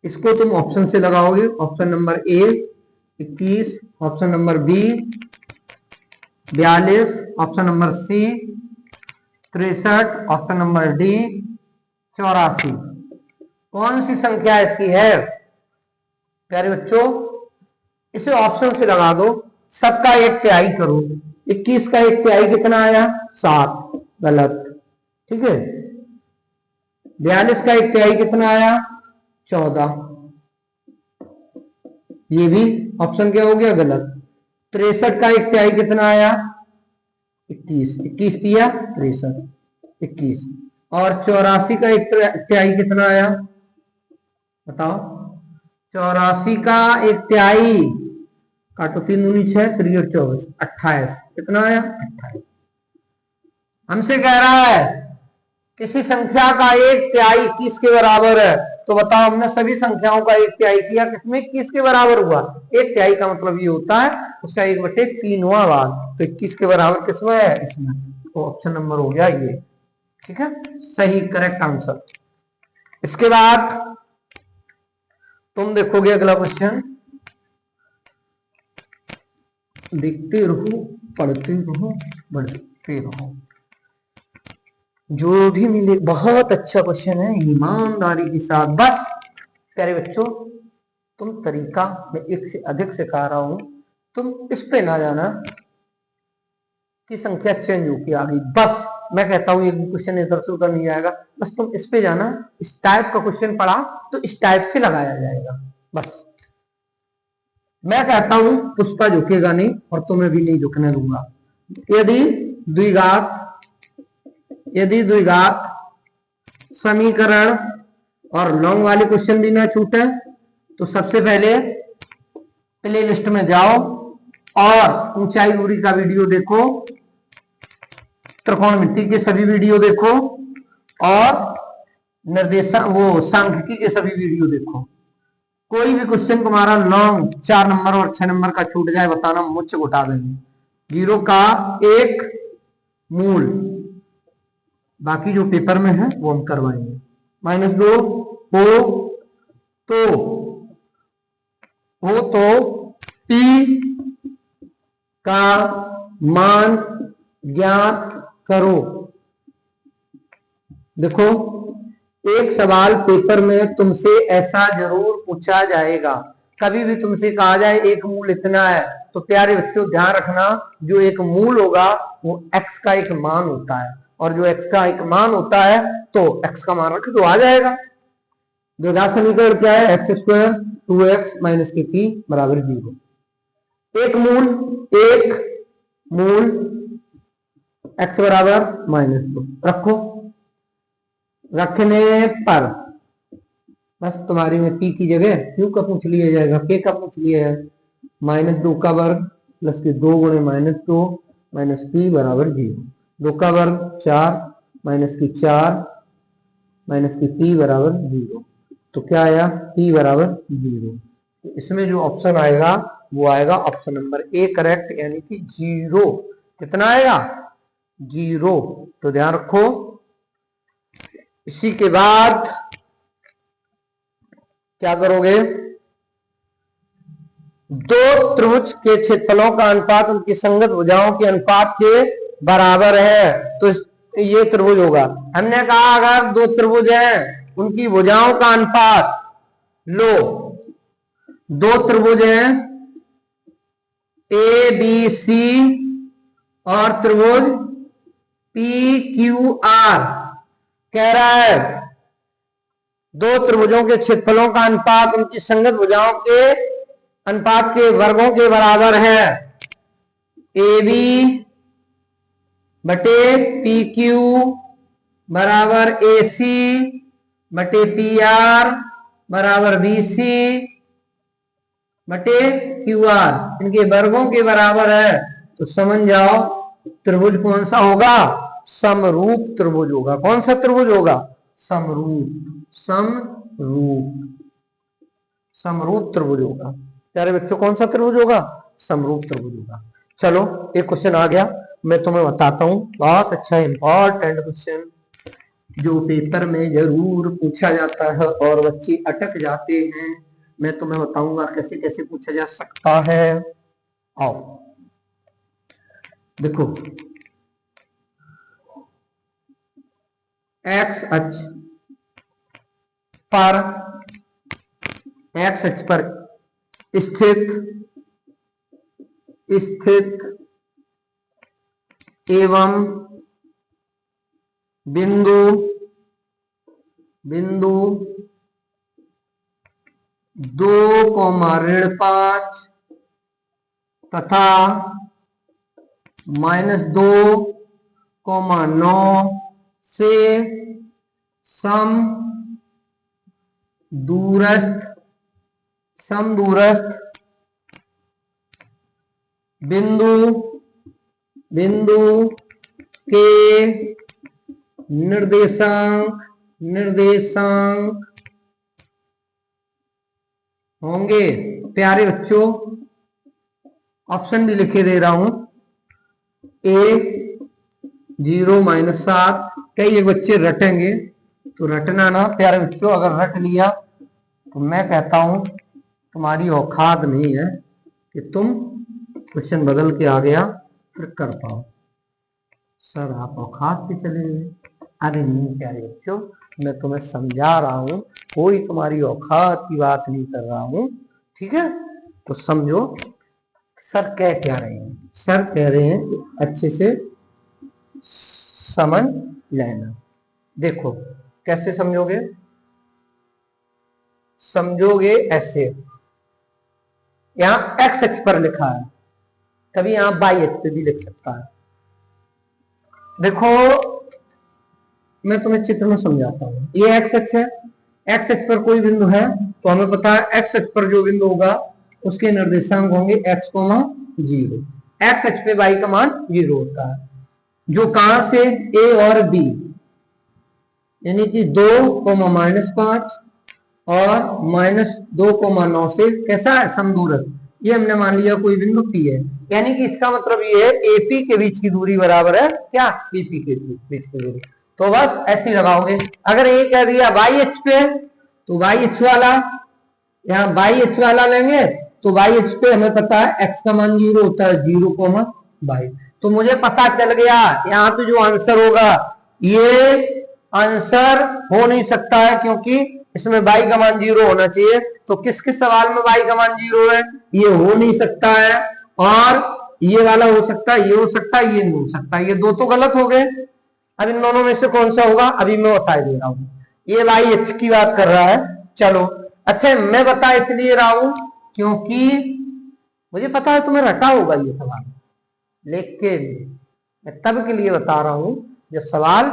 इसको तुम ऑप्शन से लगाओगे। Option number A 21, option number B 42, option number C 63, option number D 84। कौन सी संख्या ऐसी है प्यारे बच्चों? इसे ऑप्शन से लगा दो। सबका एक तिहाई करो। 21 का एक तिहाई कितना आया? 7, गलत। ठीक है। 42 का एक तिहाई कितना आया? 14, ये भी ऑप्शन क्या हो गया? गलत। 63 का एक तिहाई कितना आया? 21, 21 दिया 63, 21। और 84 का एक तिहाई कितना आया? बताओ। 84 का एक तिहाई काटो, 3 दूनी 6, 3 और 24, 28। कितना आया? 28। हमसे कह रहा है किसी संख्या का एक तिहाई 21 के बराबर है। तो बताओ, हमने सभी संख्याओं का एक तिहाई किया, किसमें 21 के बराबर हुआ। एक तिहाई का मतलब ये होता है उसका 1/3वां भाग। तो 21 के बराबर किसमें है? इसमें। तो ऑप्शन नंबर हो गया ये। ठीक है, सही, करेक्ट आंसर। इसके बाद तुम देखोगे अगला क्वेश्चन। देखते रहो, पढ़ते रहो, बढ़ते रहो, जो भी मिले। बहुत अच्छा क्वेश्चन है, ईमानदारी के साथ। बस प्यारे बच्चों, तुम तरीका मैं एक से अधिक सिखा रहा हूं, तुम इस पे ना जाना कि संख्या चेंज होगी आ गई। बस मैं कहता हूं एक भी क्वेश्चन इधर से उधर नहीं जाएगा। बस तुम इस पे जाना। इस टाइप का क्वेश्चन पढ़ा तो इस टाइप से लगाया जाएगा। बस मैं कहता हूं पुष्पा झुकेगा नहीं और तुम्हें भी नहीं झुकने दूंगा। यदि द्विघात समीकरण और लॉन्ग वाले क्वेश्चन भी ना छूटे तो सबसे पहले प्ले लिस्ट में जाओ और ऊंचाई दूरी का वीडियो देखो, त्रिकोणमिति के सभी वीडियो देखो और निर्देशन वो सांख्यिकी के सभी वीडियो देखो। कोई भी क्वेश्चन तुम्हारा लॉन्ग 4 नंबर और 6 नंबर का छूट जाए, बताना, मुझसे उठा देंगे। 0 का एक मूल, बाकी जो पेपर में है वो हम करवाएंगे। -2 हो तो P का मान ज्ञात करो। देखो, एक सवाल पेपर में तुमसे ऐसा जरूर पूछा जाएगा। कभी भी तुमसे कहा जाए एक मूल इतना है, तो प्यारे बच्चों ध्यान रखना, जो एक मूल होगा वो x का एक मान होता है। और जो x का एक मान होता है तो x का मान रख दो, आ जाएगा। द्विघात समीकरण क्या है? x² 2x माइनस के p बराबर 0। एक मूल x बराबर -2 रखो। रखने पर बस तुम्हारी में p की जगह q का पूछ लिया जाएगा, k का पूछ लिया है। -2 का वर्ग प्लस के 2 गुणे -2 माइनस p बराबर 0। 2 का वर्ग 4 माइनस की 4 माइनस की p बराबर 0। तो क्या आया? p बराबर 0। तो इसमें जो ऑप्शन आएगा वो आएगा ऑप्शन नंबर ए, करेक्ट, यानी कि 0। कितना आएगा? 0। तो ध्यान रखो। इसी के बाद क्या करोगे? दो त्रिभुज के क्षेत्रफलों का अनुपात उनकी संगत भुजाओं के अनुपात के बराबर है। तो ये त्रिभुज होगा। हमने कहा अगर दो त्रिभुज हैं उनकी भुजाओं का अनुपात, लो दो त्रिभुज हैं ए बी सी और त्रिभुज पी क्यू आर, कह रहा है दो त्रिभुजों के क्षेत्रफलों का अनुपात उनकी संगत भुजाओं के अनुपात के वर्गों के बराबर है। ए बी बटे पी क्यू बराबर ए सी बटे पी आर बराबर बी सी बटे क्यू आर इनके वर्गों के बराबर है। तो समझ जाओ त्रिभुज कौन सा होगा, समरूप त्रिभुज होगा। कौन सा त्रिभुज होगा, समरूप, समरूप, समरूप त्रिभुज होगा। प्यारे बच्चों कौन सा त्रिभुज होगा, समरूप त्रिभुज होगा। चलो एक क्वेश्चन आ गया, मैं तुम्हें बताता हूं, बहुत अच्छा इंपॉर्टेंट क्वेश्चन जो पेपर में जरूर पूछा जाता है और बच्चे अटक जाते हैं। मैं तुम्हें बताऊंगा कैसे कैसे पूछा जा सकता है। आओ देखो, एक्स अक्ष पर, एक्स अक्ष पर स्थित एवं बिंदु 2,5 तथा -2,9 से समदूरस्थ बिंदु के निर्देशांक होंगे। प्यारे बच्चों ऑप्शन भी लिखे दे रहा हूं, A 0-7। कई एक बच्चे रटेंगे तो रटना ना प्यारे बच्चों, अगर रट लिया तो मैं कहता हूं तुम्हारी औकात नहीं है कि तुम क्वेश्चन बदल के आ गया फिर कर पाओ। सर आप औकात पे चले गए। अरे नहीं प्यारे बच्चों, मैं तुम्हें समझा रहा हूं, कोई तुम्हारी औकात की बात नहीं कर रहा हूं, ठीक है। तो समझो सर कह क्या रहे हैं, सर कह रहे हैं अच्छे से समझ लेना। देखो कैसे समझोगे, समझोगे ऐसे, यहां एक्स अक्ष पर लिखा है, कभी यहां वाई अक्ष पे भी लिख सकता है। देखो मैं तुम्हें चित्र में समझाता हूं, ये एक्स अक्ष है, एक्स अक्ष पर कोई बिंदु है तो हमें पता है एक्स अक्ष पर जो बिंदु होगा उसके निर्देशांक होंगे x, 0। एक्स अक्ष पे y का मान 0 होता है, जो कहां से a और b यानी कि 2,-5 और -2,9 से कैसा है, समदूरस्थ। ये हमने मान लिया कोई बिंदु P है, यानी कि इसका मतलब ये है AP के बीच की दूरी बराबर है क्या, BP के बीच की दूरी। तो बस ऐसे ही लगाओगे। अगर ये कह दिया y अक्ष पे तो y अक्ष वाला, यहाँ y अक्ष वाला लेंगे तो y अक्ष पे हमें पता है x का मान 0 होता है, 0,22। तो मुझे पता चल गया यहाँ पे जो आंसर होगा ये आंसर हो नहीं सकता है, क्योंकि इसमें y का मान 0 होना चाहिए। तो किस किस सवाल में y का मान 0 है, ये हो नहीं सकता है, और ये वाला हो सकता है, ये हो सकता है, ये नहीं हो सकता, ये दो तो गलत हो गए। अब इन दोनों में से कौन सा होगा अभी मैं बता दे रहा हूं, ये y अक्ष की बात कर रहा है। चलो अच्छा, मैं बता इसलिए रहा हूं क्योंकि मुझे पता है तुम्हें रटा होगा ये सवाल, लेकिन मैं तब के लिए बता रहा हूं जब सवाल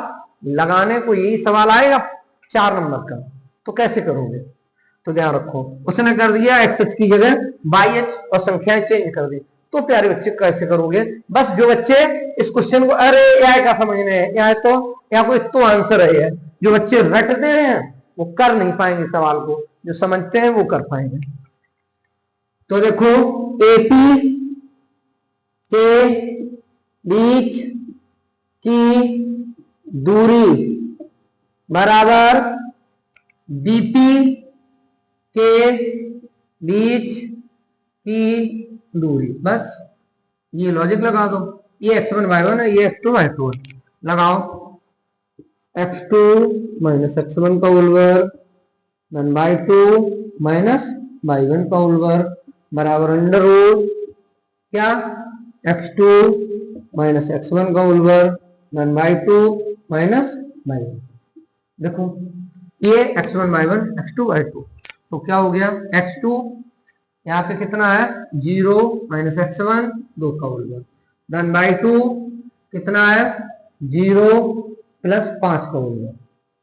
लगाने को यही सवाल आएगा 4 नंबर का, तो कैसे करोगे। तो ध्यान रखो, उसने कर दिया एक्स अक्ष की जगह वाई अक्ष और संख्याएं चेंज कर दी, तो प्यारे बच्चे कैसे करोगे। बस जो बच्चे इस क्वेश्चन को अरे यह क्या समझने है, यहाँ तो यहाँ कोई तो आंसर है, जो बच्चे रटते हैं वो कर नहीं पाएंगे सवाल को, जो समझते हैं वो कर पाएंगे। तो देखो एपी के बीच की दूरी बराबर बीपी के बीच की दूरी, बस ये लॉजिक लगा दो। ये x1 y1 है, ये x2 y2 है, लगाओ x2 माइनस x1 का होल वर्ग धन y2 माइनस y1 का होल वर्ग बराबर अंडर रूट क्या, x2 माइनस x1 का होल वर्ग धन y2 माइनस y1। देखो ये x1 y1 x2 y2, तो क्या हो गया x2 यहाँ पे कितना है 0 माइनस x1 2 का होल वर्ग धन y2 कितना है 0 प्लस 5 का होल वर्ग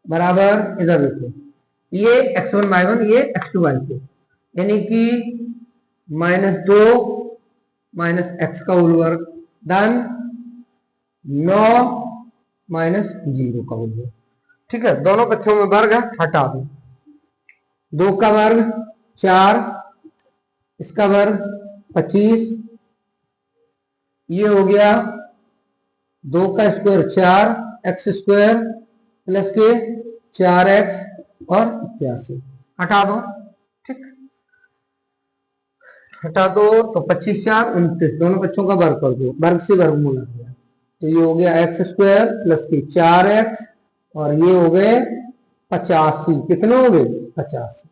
बराबर, इधर देखो ये x1 y1 ये x2 y2, यानी कि -2 माइनस एक्स का होल वर्ग, डन। 9 माइनस 0 का होल वर्ग। ठीक है, दोनों पक्षों में वर्ग है, हटा दो। 2 का वर्ग 4, इसका वर्ग 25, ये हो गया 2 का स्क्वायर 4 एक्स स्क्वायर प्लस के 4x और 81, हटा दो। ठीक, हटा दो तो 25 4 29, दोनों बच्चों का वर्ग कर दो, वर्ग से वर्गमूल आ गया, तो ये हो गया एक्स स्क्वायर प्लस की 4x और ये हो गए 85। कितने हो गए? 85।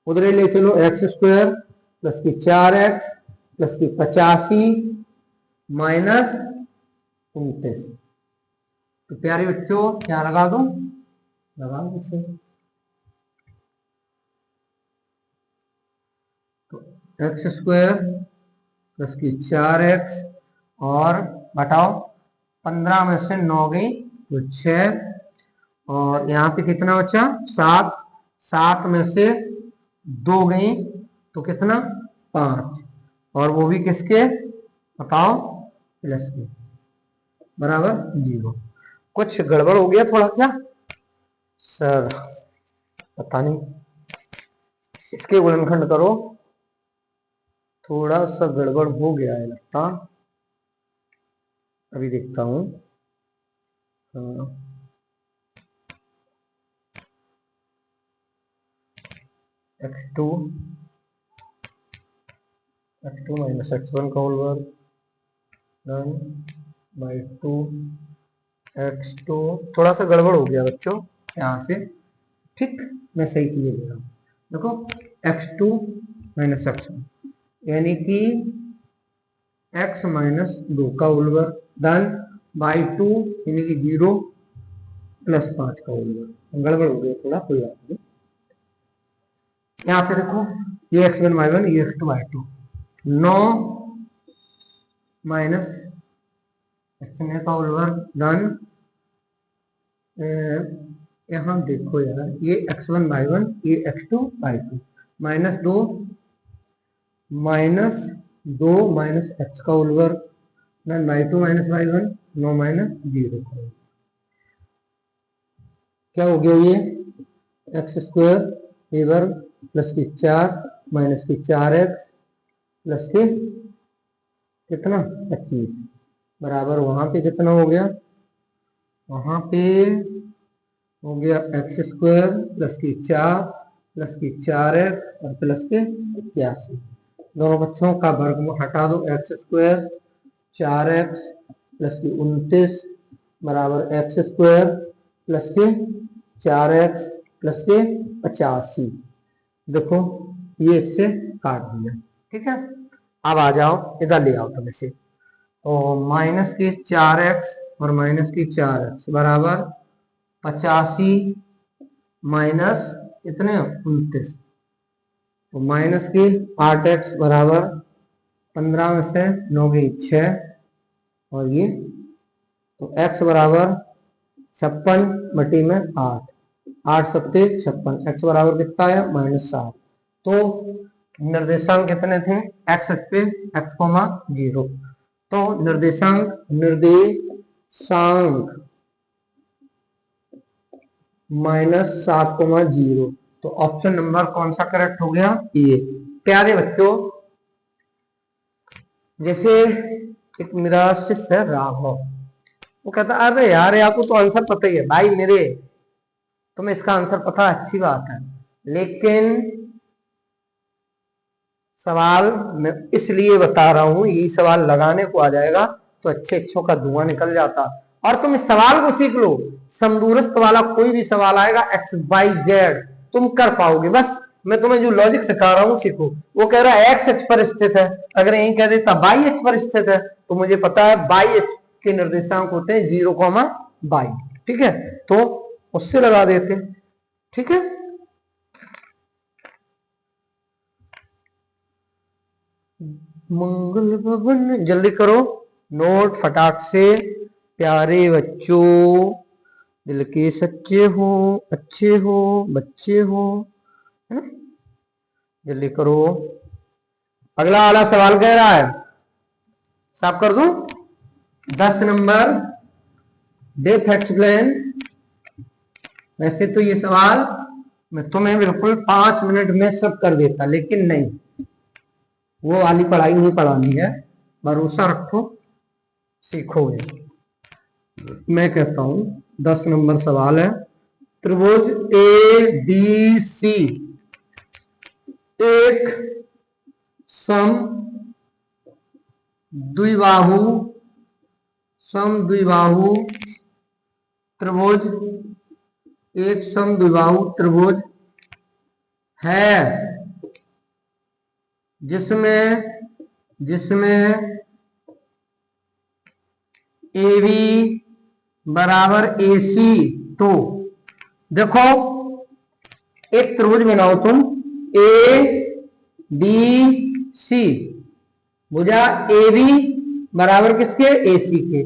उधर ले चलो, एक्स स्क्वायर प्लस की 4x प्लस की 85 माइनस 29। तो प्यारे बच्चों क्या लगा दो? लगा दो इसे। तो एक्स स्क्वायर प्लस की 4x और बताओ 15 में से 9 गई तो 6 और यहाँ पे कितना बचा? 7। 7 में से 2 गई तो कितना? 5 और वो भी किसके? बताओ, प्लस के, बराबर 0। कुछ गड़बड़ हो गया थोड़ा क्या सर? पता नहीं, इसके गुणनखंड करो, थोड़ा सा गड़बड़ हो गया है लगता, अभी देखता हूं। x2 माइनस x1 का होल वर्ग डन बाई 2 x2। थोड़ा सा गड़बड़ हो गया बच्चों यहाँ से, ठीक, मैं सही किए दे रहा हूँ। देखो x2 माइनस x1 यानी कि x माइनस 2 का होल वर्ग डन बाई 2 यानी कि 0 प्लस 5 का होल वर्ग। गड़बड़ हो गया थोड़ा, कोई बात नहीं। यहाँ पे देखो ये x1 y1 ये x2 y2, 9 माइनस इसमें का होल वर्ग डन। यहाँ देखो यार, ये x1 y1 ये x2 y2 minus 2 minus x का होल वर्ग done by 2 minus y1 9 minus 0 का होल। क्या हो गया? ये एक्स स्क्वायर ए वर्ग प्लस की 4 माइनस की 4x प्लस के कितना? 25 बराबर वहां पे कितना हो गया? वहां पे हो गया एक्स स्क्वायर प्लस की 4 प्लस की 4x और प्लस के 81। दोनों बच्चों का वर्गमूल हटा दो, एक्स स्क्वायर 4x प्लस की 29 बराबर एक्स स्क्वायर प्लस के 4x प्लस के 85। देखो ये इससे काट दिया, ठीक है। अब आ जाओ इधर ले आओ तुम इसे, तो माइनस की 4x और माइनस की 4x बराबर 85 माइनस इतने 29, तो माइनस की 8x बराबर 15 में से 9 गई 6 और ये तो x बराबर 56 बटी में 8, 8 सत्ते 56, x बराबर कितना है? -7। तो निर्देशांक कितने थे? x पे x, 0। तो निर्देशांक -7, 0। तो ऑप्शन नंबर कौन सा करेक्ट हो गया? ये। प्यारे बच्चों, जैसे एक मेरा शिष्य है राघव, वो कहता अरे यार आपको तो आंसर पता ही है। भाई मेरे, तुम्हें इसका आंसर पता है, अच्छी बात है, लेकिन सवाल मैं इसलिए बता रहा हूं, यही सवाल लगाने को आ जाएगा तो अच्छे का धुआं निकल जाता। और तुम इस सवाल को सीख लो, समदूरस्थ वाला कोई भी सवाल आएगा XYZ तुम कर पाओगे। बस मैं तुम्हें जो लॉजिक सिखा रहा हूं सीखो। वो कह रहा है x पर स्थित है, अगर यही कह देता y x पर स्थित है तो मुझे पता है y x के निर्देशांक होते हैं 0, y, ठीक है, तो उससे लगा देते, ठीक है। मंगल भवन जल्दी करो नोट फटाक से। प्यारे बच्चों, दिल के सच्चे हो, अच्छे हो, बच्चे हो, है ना, जल्दी करो। अगला वाला सवाल कह रहा है, साफ कर दूं, 10 नंबर डेफ एक्सप्लेन। वैसे तो ये सवाल मैं तुम्हें बिल्कुल 5 मिनट में सब कर देता, लेकिन नहीं, वो वाली पढ़ाई नहीं पढ़ानी है, भरोसा रखो सीखोगे। मैं कहता हूं 10 नंबर सवाल है, त्रिभुज ए बी सी एक सम द्विबाहु त्रिभुज, एक सम द्विबाहु त्रिभुज है जिसमें ए बी बराबर ए सी। तो देखो, एक त्रिभुज बनाओ तुम, ए बी सी, भुजा ए बी बराबर किसके, ए सी के।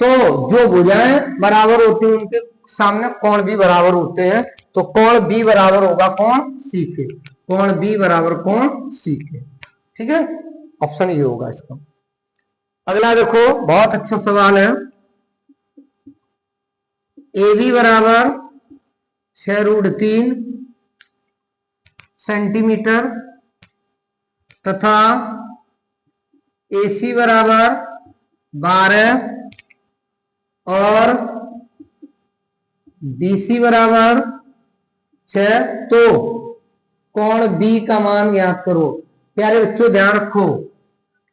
तो जो भुजाएं बराबर होती हैं उनके सामने कोण भी बराबर होते हैं, तो कोण बी बराबर होगा कोण सी के, कोण बी बराबर कोण सी के। ठीक है, ऑप्शन ये होगा इसका। अगला देखो, बहुत अच्छा सवाल है, ए बी बराबर 6√3 सेंटीमीटर तथा ए सी बराबर 12 और बी सी बराबर 6। तो कोण बी का मान ज्ञात करो। प्यारे बच्चों ध्यान रखो,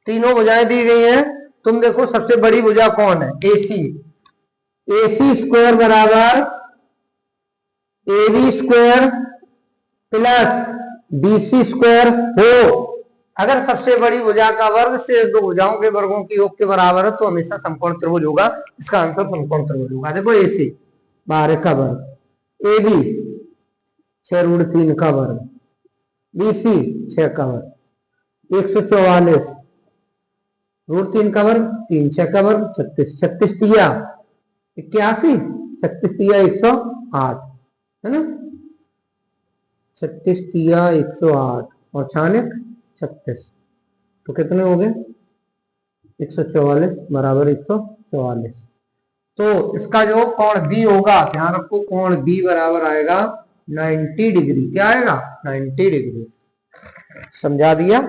तीनों भुजाएं दी गई हैं, तुम देखो सबसे बड़ी भुजा कौन है, ए सी। ए सी स्क्वायर बराबर A B square plus B C square हो। अगर सबसे बड़ी भुजा का वर्ग से दो भुजाओं के वर्गों की योग के बराबर है तो हमेशा समकोण त्रिभुज होगा, इसका आंसर समकोण त्रिभुज होगा। देखो, ए सी 12 का वर्ग, ए बी 6√3 का वर्ग, बी सी 6 का वर्ग, 144 √3 का वर्ग, 3 6 का वर्ग, 36 36 तिया 81, 36 तिया 108 है ना, 36 तिया 108 और 6 36, तो कितने हो गए, 144 बराबर 144। तो इसका जो कोण बी होगा, ध्यान रखो, कोण बी बराबर आएगा 90 डिग्री। क्या आएगा, 90 डिग्री। समझा दिया,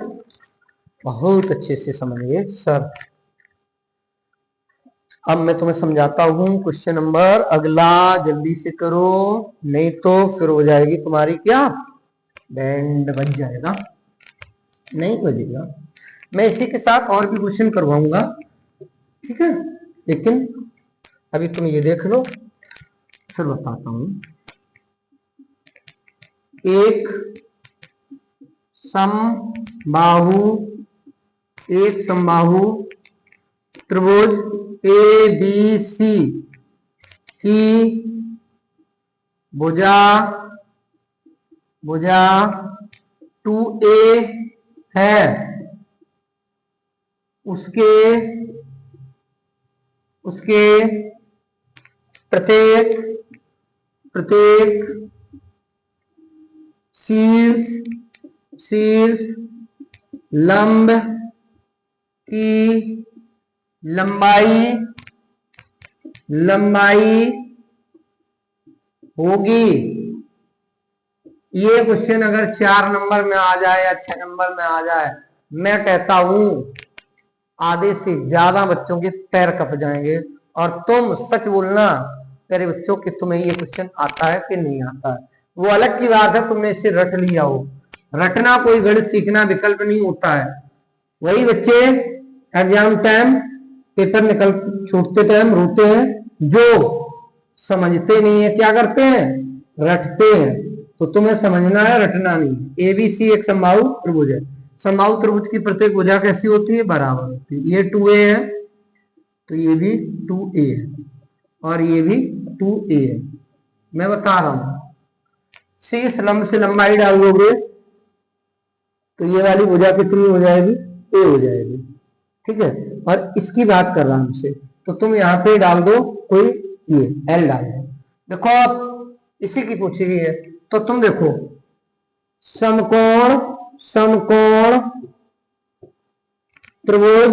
बहुत अच्छे से समझिए सर। अब मैं तुम्हें समझाता हूं क्वेश्चन नंबर अगला, जल्दी से करो, नहीं तो फिर हो जाएगी तुम्हारी क्या, बैंड बज जाएगा, नहीं बजेगा। मैं इसी के साथ और भी क्वेश्चन करवाऊंगा, ठीक है, लेकिन अभी तुम ये देख लो, फिर बताता हूं। एक समबाहु त्रिभुज ए बी सी की भुजा 2a है, उसके प्रत्येक शीर्ष लंब की लंबाई होगी। ये क्वेश्चन अगर 4 नंबर में आ जाए या 6 नंबर में आ जाए, मैं कहता हूं आधे से ज्यादा बच्चों के पैर कप जाएंगे। और तुम सच बोलना तेरे बच्चों कि तुम्हें ये क्वेश्चन आता है कि नहीं आता है, वो अलग की बात है, तुमने इसे रट लिया हो। रटना कोई गणित सीखना विकल्प नहीं होता है। वही बच्चे एग्जाम टाइम पेपर निकल छूटते टाइम रोते हैं, जो समझते नहीं है, क्या करते हैं, रटते हैं। तो तुम्हें समझना है, रटना नहीं। एबीसी एक समबाहु त्रिभुज है, समबाहु त्रिभुज की प्रत्येक भुजा कैसी होती है, बराबर होती है। ये 2a है तो ये भी 2a है और ये भी 2a है। मैं बता रहा हूं, शीर्ष लंब से लंबाई डाल दोगे तो ये वाली भुजा कितनी हो जाएगी, a हो जाएगी, ठीक है। और इसकी बात कर रहा हूं से, तो तुम यहाँ पे डाल दो कोई ये l डाल दो। देखो आप इसी की पूछी गई है, तो तुम देखो समकोण समकोण त्रिभुज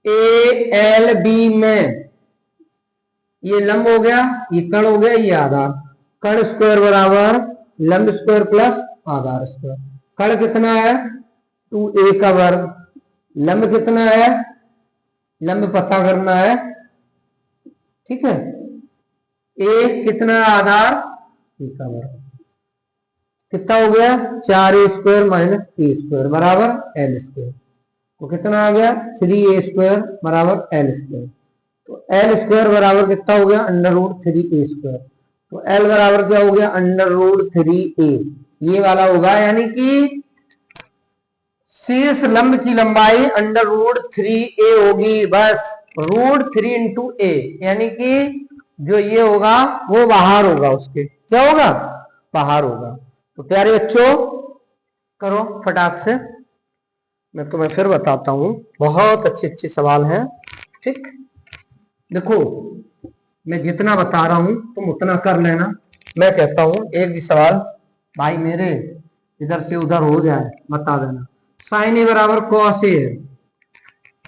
ALB में ये लंब हो गया, ये कण हो गया, ये आधार। कण स्क्वायर बराबर लंब स्क्वायर प्लस आधार स्क्वायर। कण कितना है 2a का वर्ग, लंब कितना है, लंब पता करना है, ठीक है। a कितना है आधार, a का वर्ग, कितना हो गया 4a square minus a square बराबर l स्क्वायर। तो कितना आ गया 3a स्क्वायर बराबर l स्क्वायर। तो एल स्क्वायर बराबर कितना हो गया अंडर रूट 3a स्क्वायर। तो एल बराबर क्या हो गया अंडर रूट 3a, ये वाला होगा, यानी कि शीर्ष लंब की लंबाई अंडर रूट 3a होगी, बस रूट 3 इंटू ए, यानी कि जो ये होगा वो बाहर होगा, उसके क्या होगा बाहर होगा। तो प्यारे बच्चों करो फटाक से, मैं तुम्हें फिर बताता हूं, बहुत अच्छे अच्छे सवाल हैं, ठीक। देखो मैं जितना बता रहा हूं तुम उतना कर लेना। मैं कहता हूं एक भी सवाल भाई मेरे इधर से उधर हो जाए बता देना। साइन ए बराबर कॉस ए है,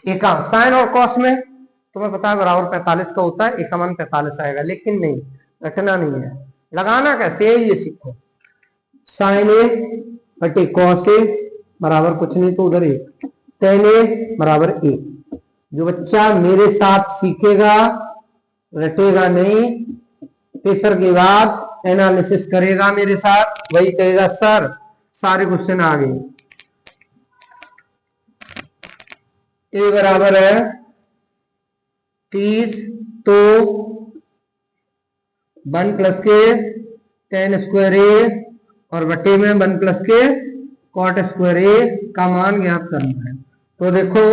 एक साइन और कॉस में तुम्हें पता है बराबर 45 का होता है, एक मन 45 आएगा, लेकिन नहीं रटना नहीं है, लगाना कैसे है ये सीखो। साइन ए बटे कॉस ए बराबर कुछ नहीं तो उधर एक, टेन ए बराबर एक। जो बच्चा मेरे साथ सीखेगा रटेगा नहीं, पेपर के बाद एनालिसिस करेगा मेरे साथ, वही कहेगा सर सारे क्वेश्चन आ गए। ए बराबर है 30, तो 1 प्लस के टेन स्क्वायर ए और बटे में 1 प्लस के कॉट स्क्वायर ए का मान ज्ञात करना है। तो देखो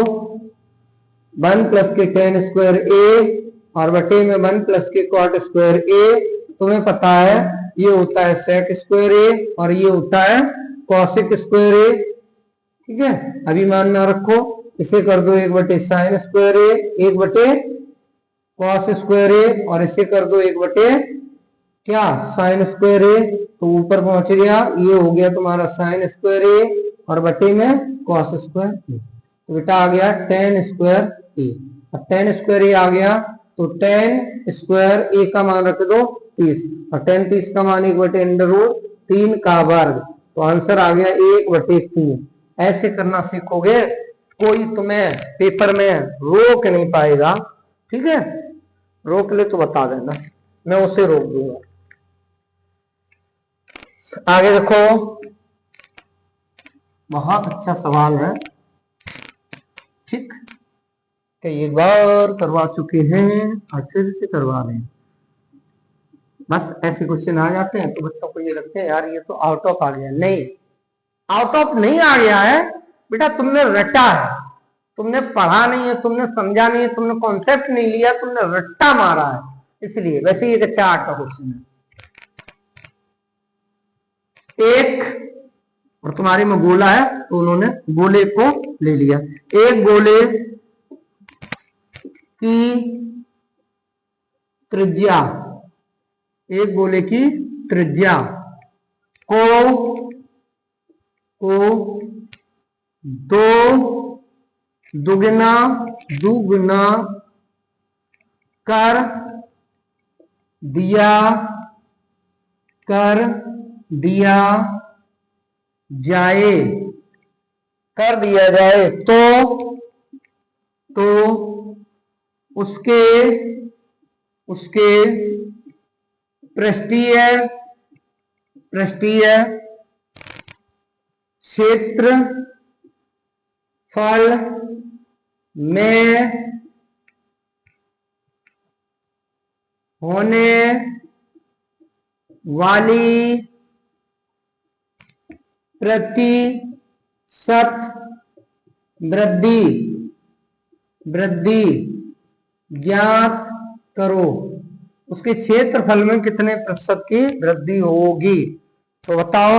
1 प्लस के टेन स्क्वायर ए और बटे में 1 प्लस के कॉट स्क्वायर ए, तुम्हें पता है ये होता है सेक स्क्वायर ए और ये होता है कॉसिक स्क्वायर ए, ठीक है। अभी मान ना रखो, इसे कर दो 1 बटे साइन स्क्वायर ए, 1 बटे कॉस स्क्वायर ए, और इसे कर दो 1 बटे क्या साइन स्क्वायर ए, तो ऊपर पहुंच गया, ये हो गया तुम्हारा साइन स्क्वायर ए और बटे में कॉस स्क्वायर ए। तो बेटा आ गया टेन स्क्वायर ए, अब टेन स्क्वायर ए आ गया तो टेन स्क्वायर ए का मान रख दो 30 और टेन 30 का मान 1 बटे अंडर रूट 3 का वर्ग, तो आंसर आ गया 1 बटे 3। ऐसे करना सीखोगे कोई तुम्हें पेपर में रोक नहीं पाएगा, ठीक है। रोक ले तो बता देना, मैं उसे रोक दूंगा। आगे देखो बहुत अच्छा सवाल है, ठीक, कई एक बार करवा चुके हैं आज फिर से करवा रहे हैं। बस ऐसे क्वेश्चन आ जाते हैं तो बच्चों को ये लगते हैं यार ये तो आउट ऑफ आ गया, नहीं आउट ऑफ नहीं आ गया है बेटा, तुमने रटा है, तुमने पढ़ा नहीं है, तुमने समझा नहीं है, तुमने कॉन्सेप्ट नहीं लिया, तुमने रट्टा मारा है, इसलिए। वैसे ही एक अच्छा आर्ट का क्वेश्चन है, एक और तुम्हारे में गोला है तो उन्होंने गोले को ले लिया। एक गोले की त्रिज्या, एक गोले की त्रिज्या को दो दुगना दुगना कर दिया जाए, कर दिया जाए तो उसके पृष्ठीय क्षेत्रफल में होने वाली प्रतिशत वृद्धि ज्ञात करो। उसके क्षेत्रफल में कितने प्रतिशत की वृद्धि होगी, तो बताओ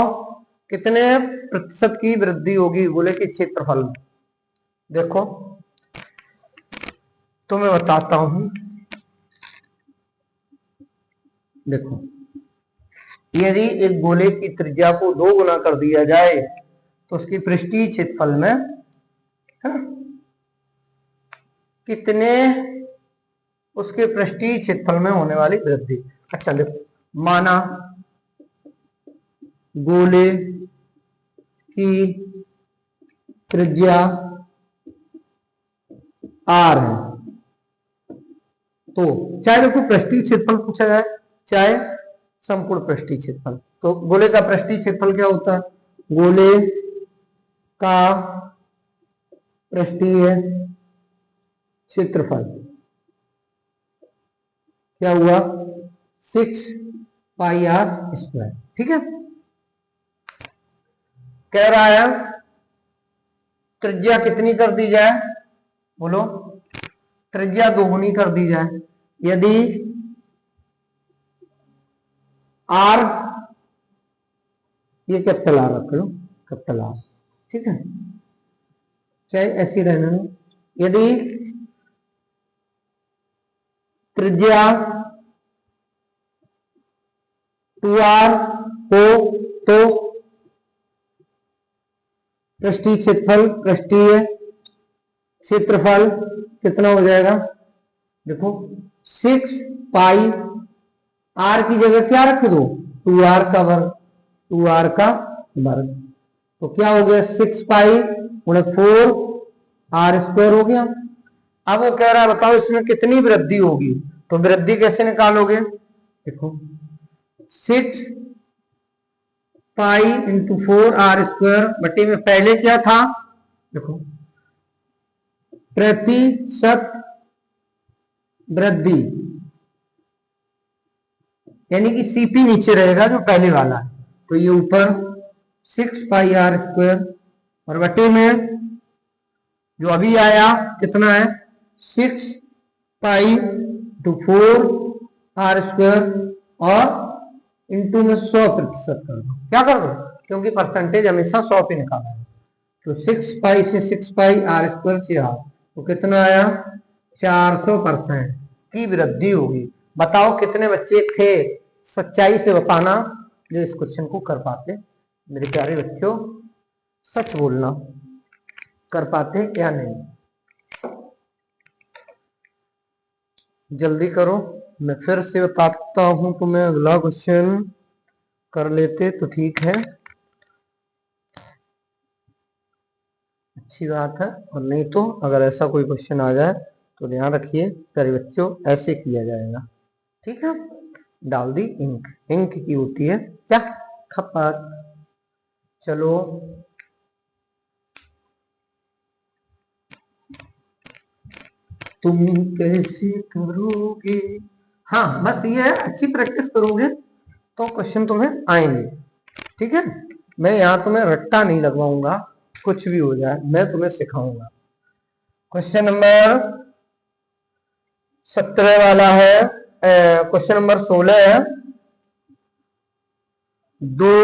कितने प्रतिशत की वृद्धि होगी गोले के क्षेत्रफल में। देखो तो मैं बताता हूं, देखो यदि एक गोले की त्रिज्या को 2 गुना कर दिया जाए तो उसकी पृष्ठीय क्षेत्रफल में, है ना, कितने उसके पृष्ठीय क्षेत्रफल में होने वाली वृद्धि। अच्छा देखो, माना गोले की त्रिज्या आर है, तो चाहे देखो पृष्ठीय क्षेत्रफल पूछा जाए चाहे संपूर्ण पृष्ठीय क्षेत्रफल, तो गोले का पृष्ठीय क्षेत्रफल क्या होता है, गोले का पृष्ठीय क्षेत्रफल क्या हुआ 6πr²। ठीक है, कह रहा है त्रिज्या कितनी कर दी जाए, बोलो, त्रिज्या दोगुनी कर दी जाए यदि आर, ये कैपिटल आर रख लो, कैपिटल आर, ठीक है, चाहे ऐसी रहने दो, यदि त्रिज्या 2r हो तो पृष्ठीय क्षेत्रफल कितना हो जाएगा, देखो 6π, आर की जगह क्या रख दो 2r का वर्ग, 2r का वर्ग, तो क्या हो गया 6π×4r² हो गया। अब वो कह रहा है बताओ इसमें कितनी वृद्धि होगी, तो वृद्धि कैसे निकालोगे, देखो 6π×4r² बटे में पहले क्या था, देखो प्रतिशत वृद्धि, यानी कि सीपी नीचे रहेगा जो पहले वाला है, तो ये ऊपर 6πr² और बटे में जो अभी आया कितना है 6π×4r² और इंटू में 100% कर दो, क्या कर दो, क्योंकि परसेंटेज हमेशा 100 पे निकाला है, तो 6π से 6πr² से हाफ, तो कितना आया 400% की वृद्धि होगी। बताओ कितने बच्चे थे, सच्चाई से बताना जो इस क्वेश्चन को कर पाते, मेरे प्यारे बच्चों सच बोलना, कर पाते क्या नहीं, जल्दी करो, मैं फिर से बताता हूं तुम्हें, अगला क्वेश्चन कर लेते तो ठीक है, अच्छी बात है, और नहीं तो अगर ऐसा कोई क्वेश्चन आ जाए तो ध्यान रखिए प्यारे बच्चों ऐसे किया जाएगा, ठीक है, डाल दी इंक, इंक की होती है क्या खपत। चलो तुम कैसे करोगे, हाँ बस ये है, अच्छी प्रैक्टिस करोगे तो क्वेश्चन तुम्हें आएंगे, ठीक है, मैं यहाँ तुम्हें रट्टा नहीं लगवाऊंगा, कुछ भी हो जाए मैं तुम्हें सिखाऊंगा। क्वेश्चन नंबर 17 वाला है, क्वेश्चन नंबर 16 है, दो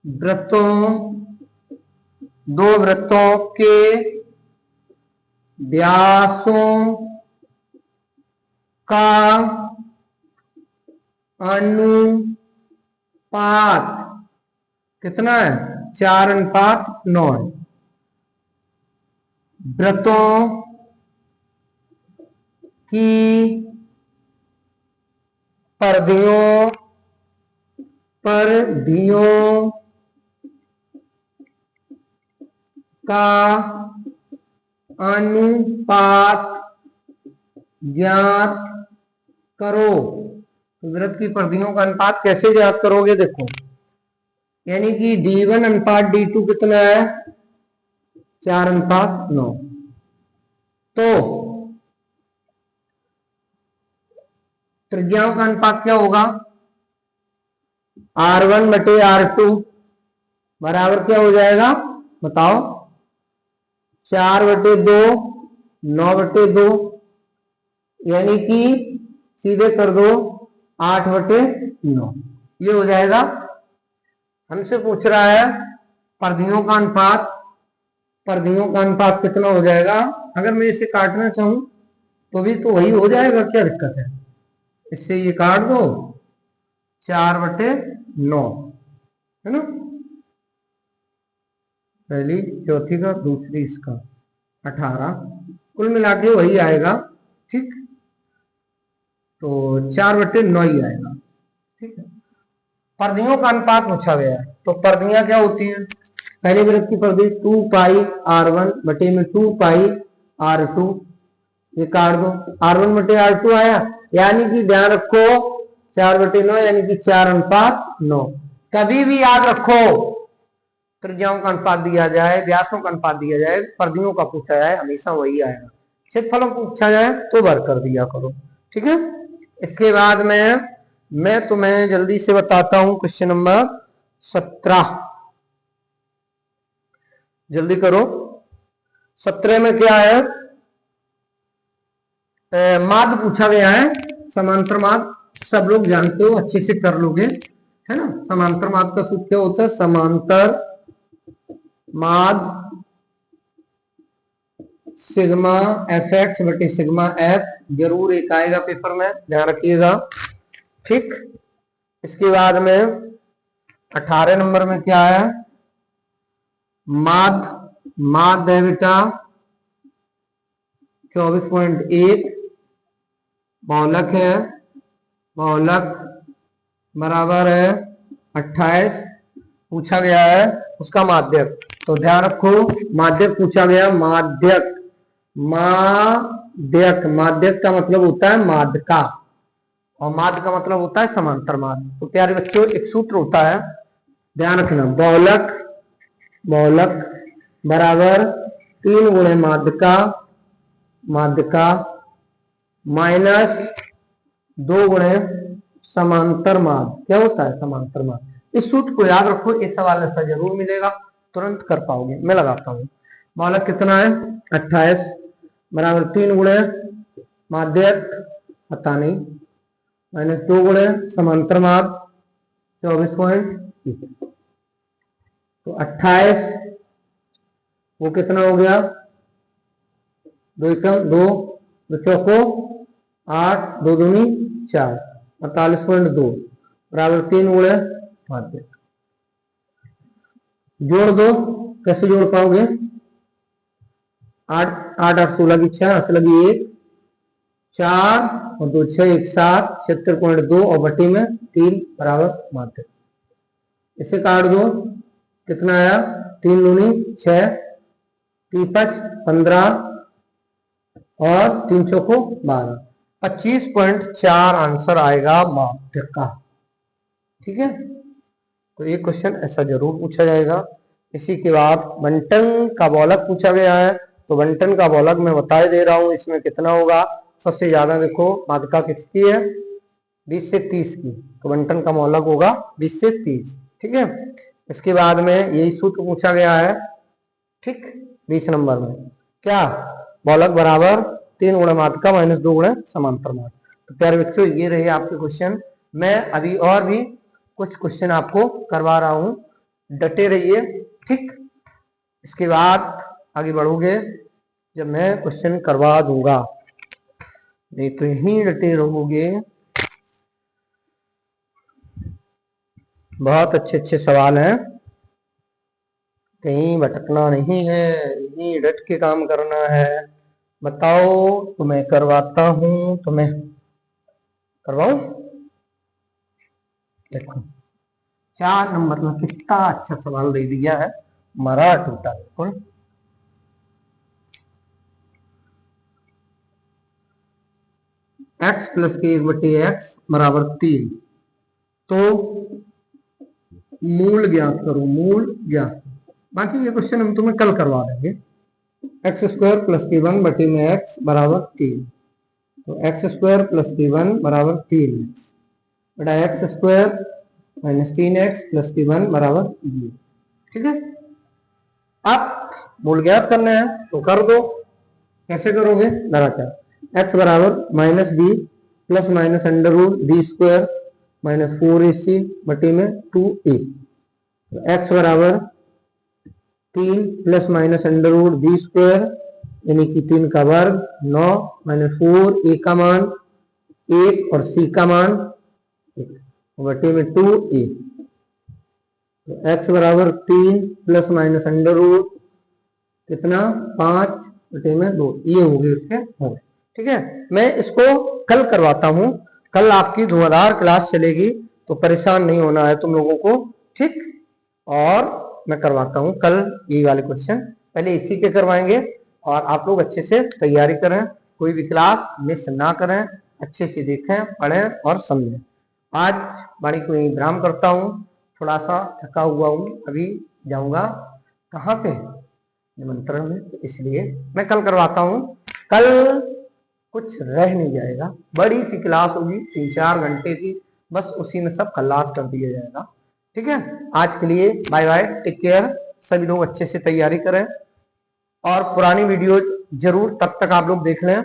वृत्तों के व्यासों का अनुपात कितना है 4:9 है, वृत्तों की परिधियों का अनुपात ज्ञात करो। तो वृत्त की परिधियों का अनुपात कैसे ज्ञात करोगे, देखो यानी कि D1:D2 कितना है 4:9, तो त्रिज्याओं का अनुपात क्या होगा R1/R2 बराबर क्या हो जाएगा बताओ 4/2 9/2, यानी कि सीधे कर दो 8/9, ये हो जाएगा। हमसे पूछ रहा है परिधियों का अनुपात, परिधियों का अनुपात कितना हो जाएगा, अगर मैं इसे काटना चाहूं तो भी तो वही हो जाएगा, क्या दिक्कत है, इससे ये काट दो 4/9 है ना, पहली चौथी का दूसरी इसका 18, कुल मिला के वही आएगा। ठीक, तो 4/9 ही आएगा। ठीक है, पर्दियों का अनुपात पूछा गया है, तो पर्दियां क्या होती हैं? पहले वृत्त की परिधि 2πr1/2πr2, ये काट दो, r1/r2 आया, यानी कि ध्यान रखो 4/9 यानी कि 4:9। कभी भी याद रखो त्रिज्याओं का अनुपात दिया जाए, व्यासों का अनुपात दिया जाए, पर्दियों का पूछा जाए, हमेशा वही आएगा। क्षेत्रफलों को पूछा जाए तो भर कर दिया करो। ठीक है, इसके बाद में मैं तुम्हें जल्दी से बताता हूं क्वेश्चन नंबर 17, जल्दी करो। 17 में क्या है? माद पूछा गया है, समांतर माद, सब लोग जानते हो, अच्छे से कर लोगे, है ना। समांतर माद का सूत्र क्या होता है? समांतर माद सिग्मा fx बटे सिग्मा f, जरूर एक आएगा पेपर में, ध्यान रखिएगा। ठीक, इसके बाद में 18 नंबर में क्या है? माद है बेटा 24.1, बहुलक है, बहुलक बराबर है 28, पूछा गया है उसका माध्यक। तो ध्यान रखो माध्यक पूछा गया, माध्यक का मतलब होता है माध्यका, और माध्य का मतलब होता है समांतर माध्य। तो प्यारे बच्चों एक सूत्र होता है, ध्यान रखना, बहुलक बराबर 3 गुणे माध्यका माइनस 2 गुणे समांतर माध्य। क्या होता है? समांतर माध्य। इस सूत्र को याद रखो, एक सवाल ऐसा जरूर मिलेगा, तुरंत कर पाओगे। मैं लगाता हूं, बहुलक कितना है? 28 बराबर 3 गुणे माध्यक पता नहीं, माइनस 2 गुणे समांतर माध्य 24.1, तो 28 वो कितना हो गया? 2 एकम 2, 2 चौको 8, 2 दूनी 4, 48.2 बराबर 3 गुणे माध्यक। जोड़ दो, कैसे जोड़ पाओगे? 8 8 8 16 की 6, 8 लगी 1, 4 और 2 6, 1 7, 76.2 और बटी में 3 बराबर माध्यक। इसे काट दो, कितना आया? 3 दूनी 6, 3 5 15 और 3 चौको 12, 25.4 आंसर आएगा माध्यक का। ठीक है, तो एक क्वेश्चन ऐसा जरूर पूछा जाएगा। इसी के बाद बंटन का बहुलक पूछा गया है, तो बंटन का बहुलक मैं बताए दे रहा हूं, इसमें कितना होगा? सबसे ज्यादा देखो माध्यिका किसकी है? 20 से 30 की, तो बंटन का बहुलक होगा 20 से 30। ठीक है, इसके बाद में यही सूत्र पूछा गया है। ठीक, 20 नंबर में क्या? बहुलक बराबर 3 गुणे माध्यिका माइनस 2 गुणे समांतर माध्य। तो प्यारे बच्चों ये रहे आपके क्वेश्चन। मैं अभी और भी कुछ क्वेश्चन आपको करवा रहा हूं, डटे रहिए। ठीक, इसके बाद आगे बढ़ोगे जब मैं क्वेश्चन करवा दूंगा, नहीं तो यहीं डटे रहोगे। बहुत अच्छे अच्छे सवाल हैं, कहीं भटकना नहीं है, यहीं डट के काम करना है। बताओ तो मैं करवाता हूं, तो मैं करवाऊं। देखो 4 नंबर में कितना अच्छा सवाल दे दिया है, मरा टूटा बिल्कुल। x प्लस के 1/x बराबर 3, तो मूल ज्ञात करो, मूल ज्ञात। बाकी ये क्वेश्चन हम तुम्हें कल करवा देंगे। x² प्लस के 1/x बराबर 3, तो x² प्लस के 1 बराबर 3x बटा x² माइनस 3x प्लस के 1 बराबर 0। ठीक है, अब मूल ज्ञात करना है तो कर दो। कैसे करोगे? लगातार x बराबर minus B plus minus under root B square minus 4ac बटे में 2a, तो x बराबर 3 plus minus under root B square यानी कि 3 का वर्ग 9 माइनस 4, a का मान 1 और c का मान 1 बटे में 2a। तो x बराबर 3 प्लस माइनस अंडर रूट कितना 5/2, ये हो गए उसके होंगे। ठीक है, मैं इसको कल करवाता हूँ, कल आपकी धुआंधार क्लास चलेगी, तो परेशान नहीं होना है तुम लोगों को। ठीक, और मैं करवाता हूँ कल यही वाले क्वेश्चन, पहले इसी के करवाएंगे, और आप लोग अच्छे से तैयारी करें, कोई भी क्लास मिस ना करें, अच्छे से देखें, पढ़ें और समझें। आज वाणी को यही विराम करता हूँ, थोड़ा सा थका हुआ हूँ, अभी जाऊंगा कहाँ पे निमंत्रण में, तो इसलिए मैं कल करवाता हूँ। कल कुछ रह नहीं जाएगा, बड़ी सी क्लास होगी 3-4 घंटे की, बस उसी में सब खल्लास कर दिया जाएगा। ठीक है, आज के लिए बाय बाय, टेक केयर, सभी लोग अच्छे से तैयारी करें, और पुरानी वीडियो जरूर तब तक आप लोग देख लें